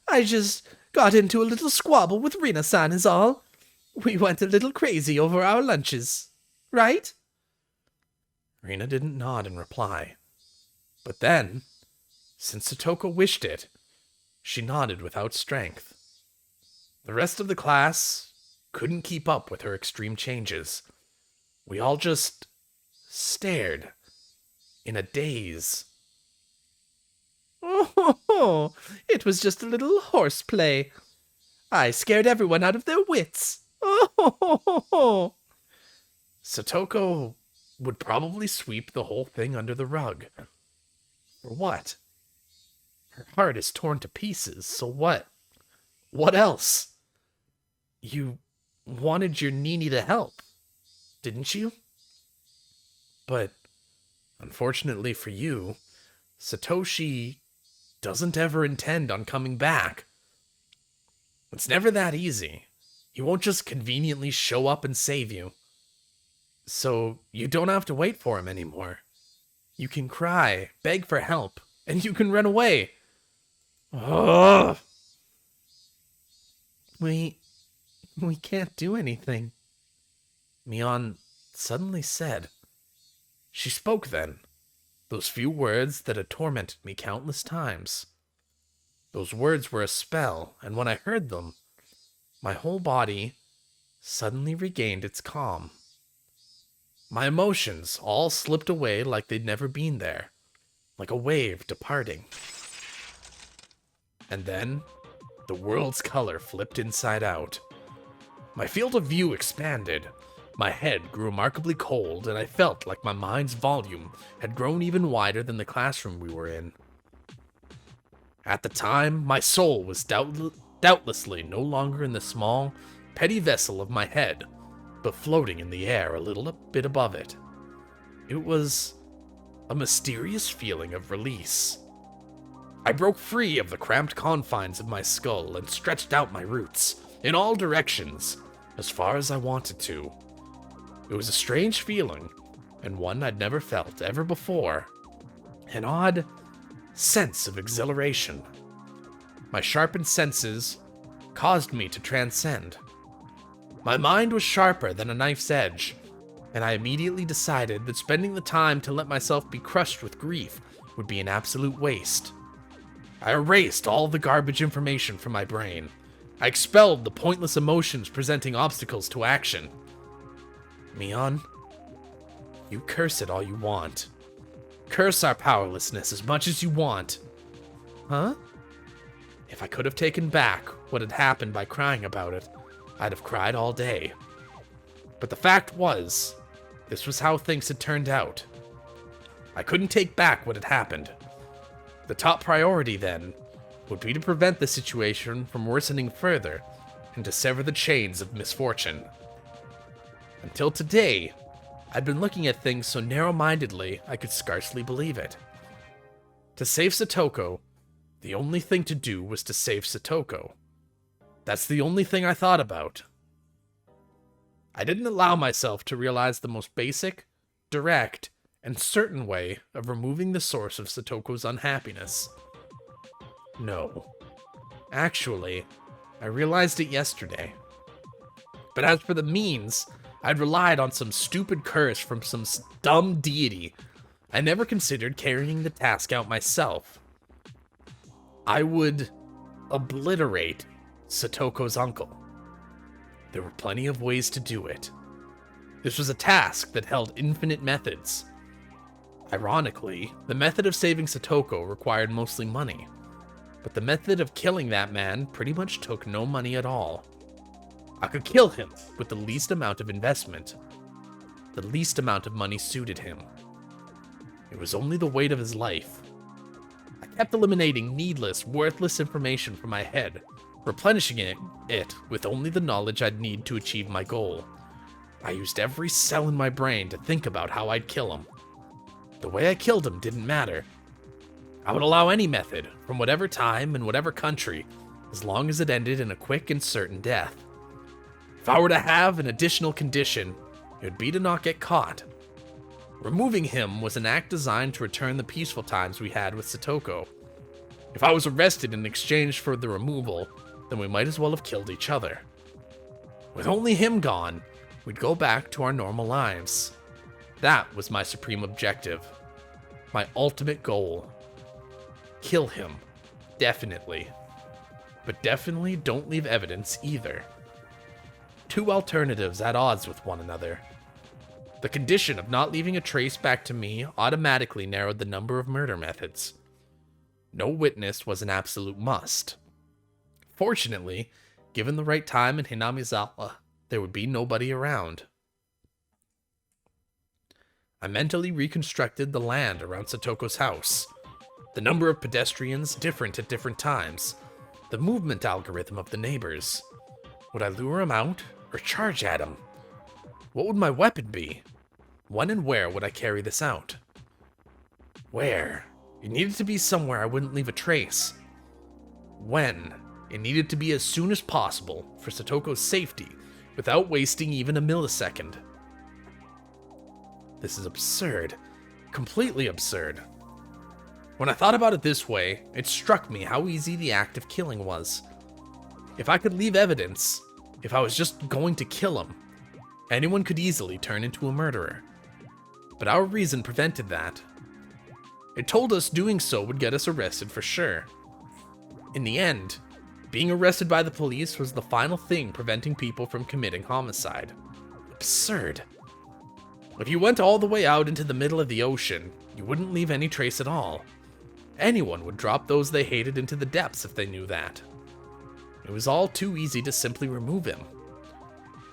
I just got into a little squabble with Rina-san is all. We went a little crazy over our lunches, right? Rina didn't nod in reply. But then, since Satoko wished it, she nodded without strength. The rest of the class couldn't keep up with her extreme changes. We all just stared in a daze. Oh, it was just a little horseplay. I scared everyone out of their wits. Oh. Satoko would probably sweep the whole thing under the rug. For what? Her heart is torn to pieces, so what? What else? You wanted your Nini to help, didn't you? But unfortunately for you, Satoshi doesn't ever intend on coming back. It's never that easy. He won't just conveniently show up and save you. So you don't have to wait for him anymore. You can cry, beg for help, and you can run away. Ugh. We can't do anything, Mion suddenly said. She spoke then, those few words that had tormented me countless times. Those words were a spell, and when I heard them, my whole body suddenly regained its calm. My emotions all slipped away like they'd never been there, like a wave departing. And then, the world's color flipped inside out. My field of view expanded. My head grew remarkably cold, and I felt like my mind's volume had grown even wider than the classroom we were in. At the time, my soul was doubtlessly no longer in the small, petty vessel of my head, but floating in the air a little bit above it. It was a mysterious feeling of release. I broke free of the cramped confines of my skull and stretched out my roots, in all directions, as far as I wanted to. It was a strange feeling, and one I'd never felt ever before. An odd sense of exhilaration. My sharpened senses caused me to transcend. My mind was sharper than a knife's edge, and I immediately decided that spending the time to let myself be crushed with grief would be an absolute waste. I erased all the garbage information from my brain. I expelled the pointless emotions presenting obstacles to action. Mion, you curse it all you want. Curse our powerlessness as much as you want. Huh? If I could have taken back what had happened by crying about it, I'd have cried all day. But the fact was, this was how things had turned out. I couldn't take back what had happened. The top priority, then, would be to prevent the situation from worsening further and to sever the chains of misfortune. Until today, I'd been looking at things so narrow-mindedly I could scarcely believe it. To save Satoko, the only thing to do was to save Satoko. That's the only thing I thought about. I didn't allow myself to realize the most basic, direct, and certain way of removing the source of Satoko's unhappiness. No. Actually, I realized it yesterday. But as for the means, I'd relied on some stupid curse from some dumb deity. I never considered carrying the task out myself. I would obliterate Satoko's uncle. There were plenty of ways to do it. This was a task that held infinite methods. Ironically, the method of saving Satoko required mostly money, but the method of killing that man pretty much took no money at all. I could kill him with the least amount of investment. The least amount of money suited him. It was only the weight of his life. I kept eliminating needless, worthless information from my head, replenishing it with only the knowledge I'd need to achieve my goal. I used every cell in my brain to think about how I'd kill him. The way I killed him didn't matter. I would allow any method, from whatever time and whatever country, as long as it ended in a quick and certain death. If I were to have an additional condition, it would be to not get caught. Removing him was an act designed to return the peaceful times we had with Satoko. If I was arrested in exchange for the removal, then we might as well have killed each other. With only him gone, we'd go back to our normal lives. That was my supreme objective. My ultimate goal. Kill him. Definitely. But definitely don't leave evidence either. Two alternatives at odds with one another. The condition of not leaving a trace back to me automatically narrowed the number of murder methods. No witness was an absolute must. Fortunately, given the right time in Hinamizawa, there would be nobody around. I mentally reconstructed the land around Satoko's house. The number of pedestrians different at different times. The movement algorithm of the neighbors. Would I lure him out or charge at him? What would my weapon be? When and where would I carry this out? Where? It needed to be somewhere I wouldn't leave a trace. When? It needed to be as soon as possible for Satoko's safety, without wasting even a millisecond. This is absurd. Completely absurd. When I thought about it this way, it struck me how easy the act of killing was. If I could leave evidence, if I was just going to kill him, anyone could easily turn into a murderer. But our reason prevented that. It told us doing so would get us arrested for sure. In the end, being arrested by the police was the final thing preventing people from committing homicide. Absurd. If you went all the way out into the middle of the ocean, you wouldn't leave any trace at all. Anyone would drop those they hated into the depths if they knew that. It was all too easy to simply remove him.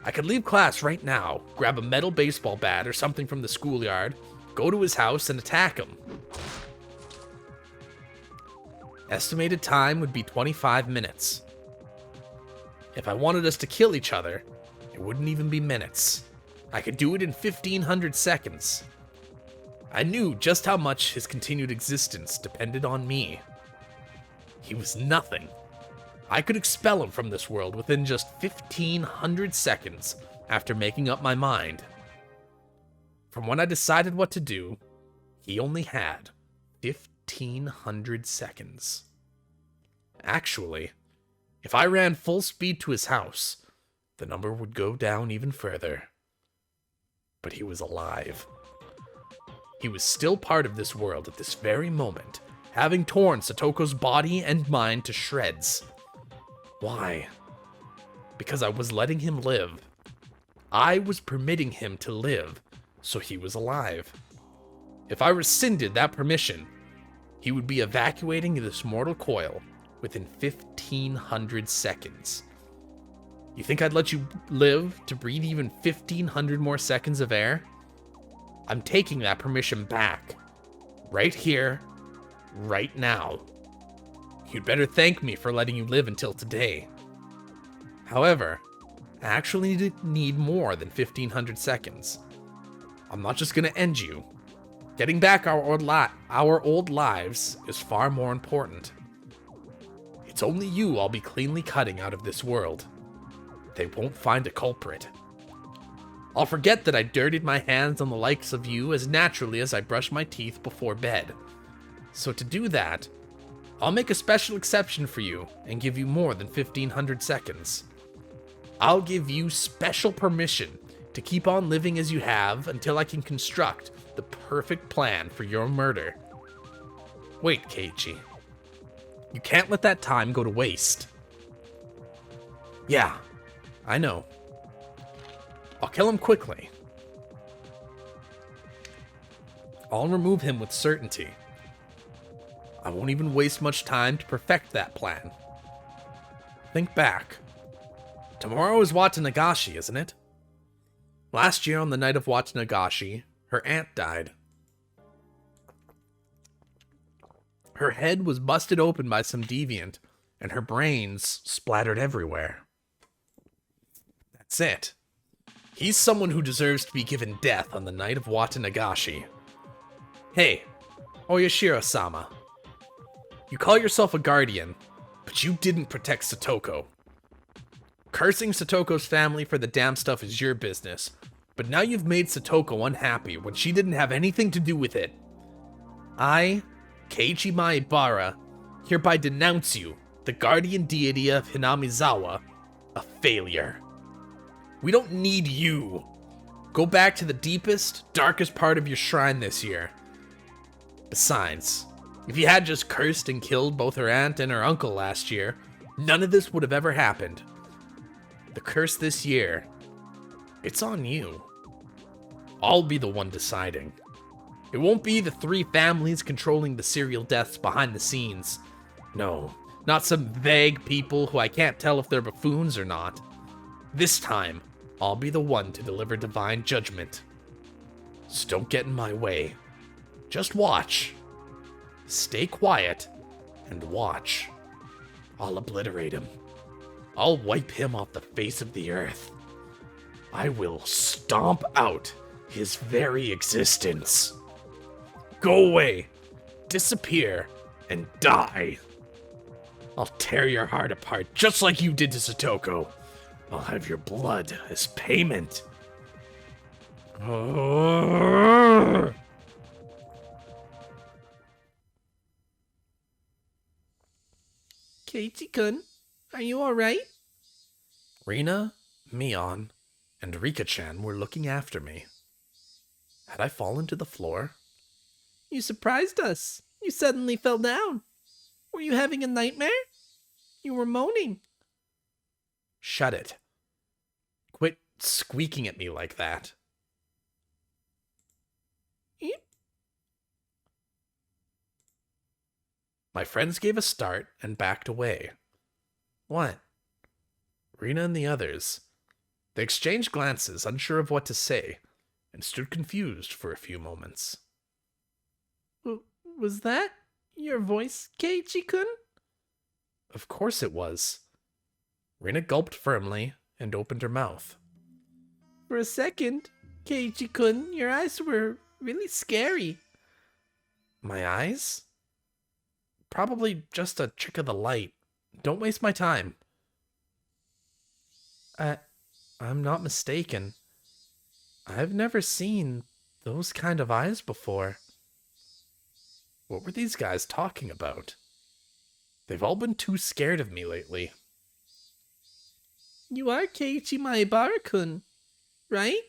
I could leave class right now, grab a metal baseball bat or something from the schoolyard, go to his house and attack him. Estimated time would be 25 minutes. If I wanted us to kill each other, it wouldn't even be minutes. I could do it in 1500 seconds. I knew just how much his continued existence depended on me. He was nothing. I could expel him from this world within just 1500 seconds after making up my mind. From when I decided what to do, he only had 1500 seconds. Actually, if I ran full speed to his house, the number would go down even further. But he was alive. He was still part of this world at this very moment, having torn Satoko's body and mind to shreds. Why? Because I was letting him live. I was permitting him to live, so he was alive. If I rescinded that permission, he would be evacuating this mortal coil within 1500 seconds. You think I'd let you live to breathe even 1500 more seconds of air? I'm taking that permission back. Right here, right now. You'd better thank me for letting you live until today. However, I actually need more than 1500 seconds. I'm not just gonna end you. Getting back our old lives is far more important. It's only you I'll be cleanly cutting out of this world. They won't find a culprit. I'll forget that I dirtied my hands on the likes of you as naturally as I brush my teeth before bed. So to do that, I'll make a special exception for you and give you more than 1500 seconds. I'll give you special permission to keep on living as you have until I can construct the perfect plan for your murder. Wait, Keiichi. You can't let that time go to waste. Yeah, I know. I'll kill him quickly. I'll remove him with certainty. I won't even waste much time to perfect that plan. Think back. Tomorrow is Watanagashi, isn't it? Last year on the night of Watanagashi, her aunt died. Her head was busted open by some deviant, and her brains splattered everywhere. That's it. He's someone who deserves to be given death on the night of Watanagashi. Hey, Oyashiro-sama. You call yourself a guardian, but you didn't protect Satoko. Cursing Satoko's family for the damn stuff is your business, but now you've made Satoko unhappy when she didn't have anything to do with it. I, Keiichi Maebara, hereby denounce you, the guardian deity of Hinamizawa, a failure. We don't need you. Go back to the deepest, darkest part of your shrine this year. Besides, if you had just cursed and killed both her aunt and her uncle last year, none of this would have ever happened. The curse this year, it's on you. I'll be the one deciding. It won't be the three families controlling the serial deaths behind the scenes. No, not some vague people who I can't tell if they're buffoons or not. This time, I'll be the one to deliver divine judgment. So don't get in my way. Just watch. Stay quiet and watch. I'll obliterate him. I'll wipe him off the face of the earth. I will stomp out his very existence. Go away, disappear, and die. I'll tear your heart apart just like you did to Satoko. I'll have your blood as payment. Keiichi-kun, are you alright? Rina, Mion, and Rika-chan were looking after me. Had I fallen to the floor? You surprised us. You suddenly fell down. Were you having a nightmare? You were moaning. Shut it. Quit squeaking at me like that. Eep. My friends gave a start and backed away. What? Rina and the others. They exchanged glances, unsure of what to say, and stood confused for a few moments. Was that your voice, Keiichi-kun? Of course it was. Rina gulped firmly and opened her mouth. For a second, Keiichi-kun, your eyes were really scary. My eyes? Probably just a trick of the light. Don't waste my time. I'm not mistaken. I've never seen those kind of eyes before. What were these guys talking about? They've all been too scared of me lately. You are Keiichi Maebara-kun, right?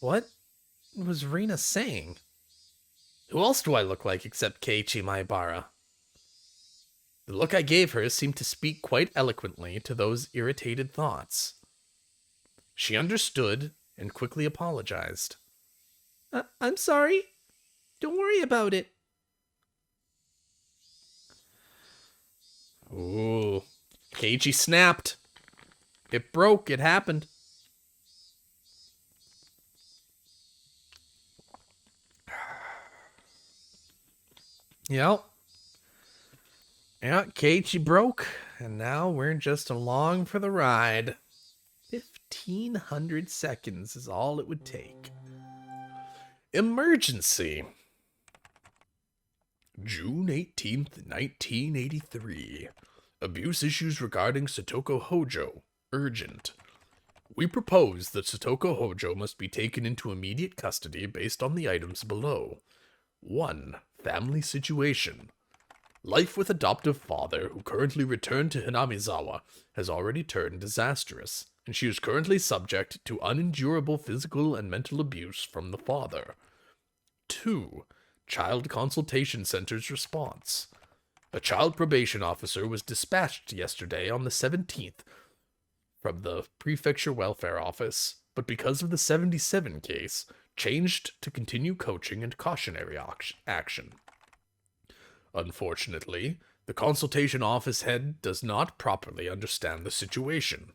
What was Rina saying? Who else do I look like except Keiichi Maebara? The look I gave her seemed to speak quite eloquently to those irritated thoughts. She understood and quickly apologized. I'm sorry. Don't worry about it. Ooh. Keiichi snapped. It broke. It happened. Yep. Yeah, Keiichi broke, and now we're just along for the ride. 1,500 seconds is all it would take. Emergency. June 18th, 1983. Abuse issues regarding Satoko Hojo. Urgent. We propose that Satoko Hojo must be taken into immediate custody based on the items below. 1. Family situation. Life with adoptive father, who currently returned to Hinamizawa, has already turned disastrous, and she is currently subject to unendurable physical and mental abuse from the father. 2. Child Consultation Center's response. A child probation officer was dispatched yesterday on the 17th from the Prefecture Welfare Office, but because of the 77 case, changed to continue coaching and cautionary action. Unfortunately, the consultation office head does not properly understand the situation.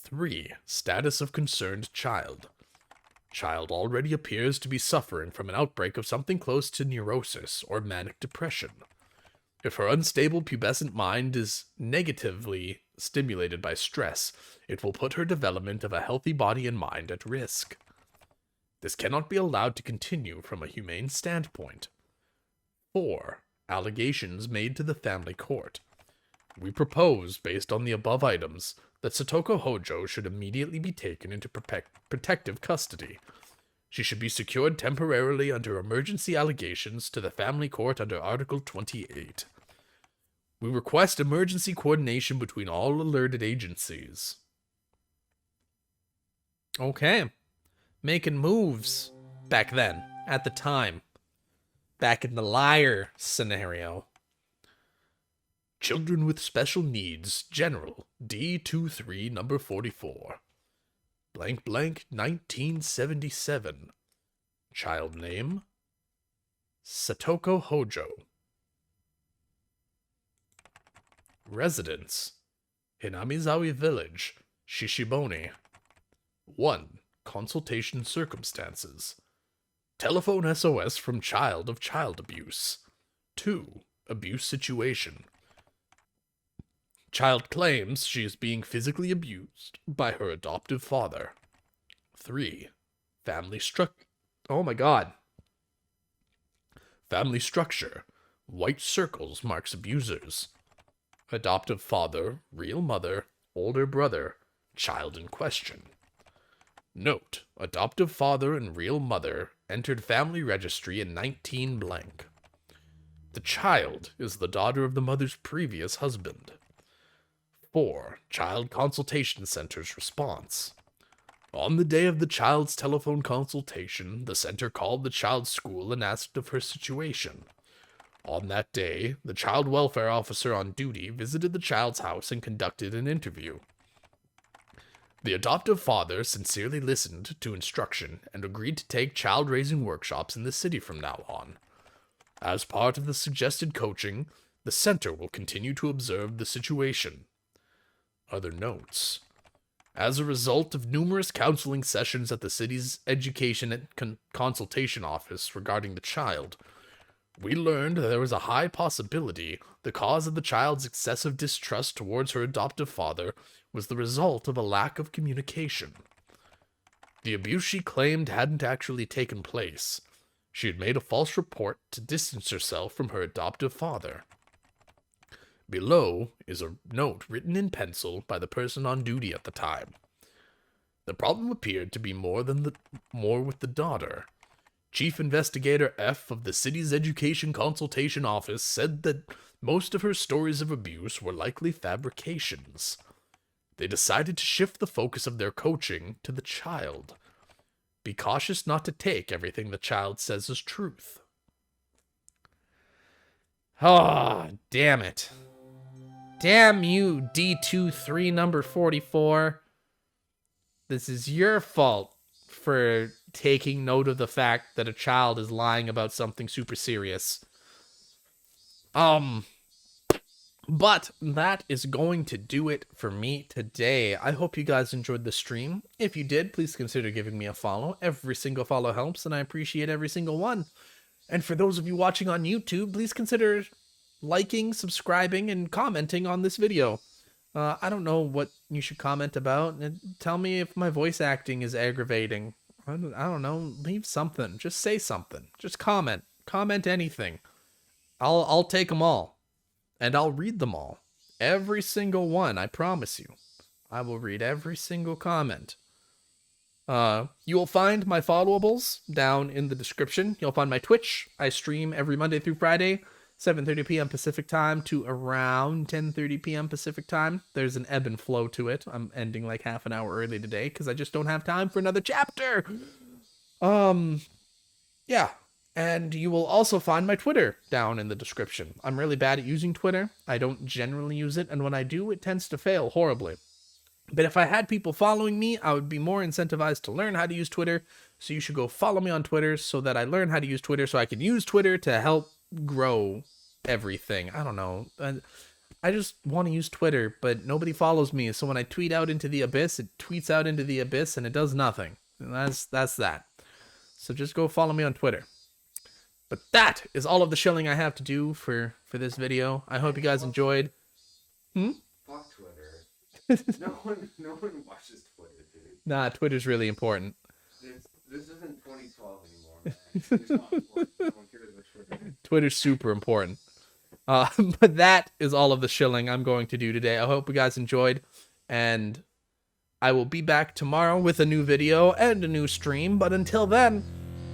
3. Status of concerned child. Child already appears to be suffering from an outbreak of something close to neurosis or manic depression. If her unstable pubescent mind is negatively stimulated by stress, it will put her development of a healthy body and mind at risk. This cannot be allowed to continue from a humane standpoint. 4. Allegations made to the family court. We propose, based on the above items, that Satoko Hojo should immediately be taken into protective custody. She should be secured temporarily under emergency allegations to the family court under Article 28. We request emergency coordination between all alerted agencies. Okay. Making moves back then, at the time. Back in the liar scenario. Children with special needs, General, D23, number 44. Blank blank 1977. Child name? Satoko Hojo. Residence? Hinamizawa Village, Shishibone. 1. Consultation circumstances. Telephone SOS from child of child abuse. 2. Abuse situation. Child claims she is being physically abused by her adoptive father. 3. Family structure. Oh my god. Family structure. White circles marks abusers. Adoptive father, real mother, older brother, child in question. Note, adoptive father and real mother entered family registry in 19 blank. The child is the daughter of the mother's previous husband. 4. Child Consultation Center's response. On the day of the child's telephone consultation, the center called the child's school and asked of her situation. On that day, the child welfare officer on duty visited the child's house and conducted an interview. The adoptive father sincerely listened to instruction and agreed to take child-raising workshops in the city from now on. As part of the suggested coaching, the center will continue to observe the situation. Other notes. As a result of numerous counseling sessions at the city's education and consultation office regarding the child, we learned there was a high possibility the cause of the child's excessive distrust towards her adoptive father was the result of a lack of communication. The abuse she claimed hadn't actually taken place. She had made a false report to distance herself from her adoptive father. Below is a note written in pencil by the person on duty at the time. The problem appeared to be more with the daughter. Chief Investigator F of the city's education consultation office said that most of her stories of abuse were likely fabrications. They decided to shift the focus of their coaching to the child. Be cautious not to take everything the child says as truth. Ah, damn it. Damn you, D23 number 44. This is your fault for taking note of the fact that a child is lying about something super serious. But that is going to do it for me today. I hope you guys enjoyed the stream. If you did, please consider giving me a follow. Every single follow helps, and I appreciate every single one. And for those of you watching on YouTube, please consider liking, subscribing, and commenting on this video. I don't know what you should comment about. And tell me if my voice acting is aggravating. I don't know. Leave something. Just say something. Just comment. Comment anything. I'll take them all. And I'll read them all. Every single one, I promise you. I will read every single comment. You will find my followables down in the description. You'll find my Twitch. I stream every Monday through Friday, 7:30 p.m. Pacific time to around 10:30 p.m. Pacific time. There's an ebb and flow to it. I'm ending like half an hour early today because I just don't have time for another chapter. Yeah. And you will also find my Twitter down in the description. I'm really bad at using Twitter. I don't generally use it, and when I do, it tends to fail horribly. But if I had people following me, I would be more incentivized to learn how to use Twitter. So you should go follow me on Twitter so that I learn how to use Twitter so I can use Twitter to help grow everything. I don't know. I just want to use Twitter, but nobody follows me. So when I tweet out into the abyss, it tweets out into the abyss and it does nothing. And that's that. So just go follow me on Twitter. But that is all of the shilling I have to do for this video. I hope you guys enjoyed. Fuck Twitter. No one watches Twitter, dude. Nah, Twitter's really important. This isn't 2012 anymore, man. It's not important. No one cares about Twitter. Twitter's super important. But that is all of the shilling I'm going to do today. I hope you guys enjoyed, and I will be back tomorrow with a new video and a new stream. But until then,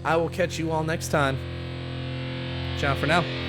I will catch you all next time. Ciao for now.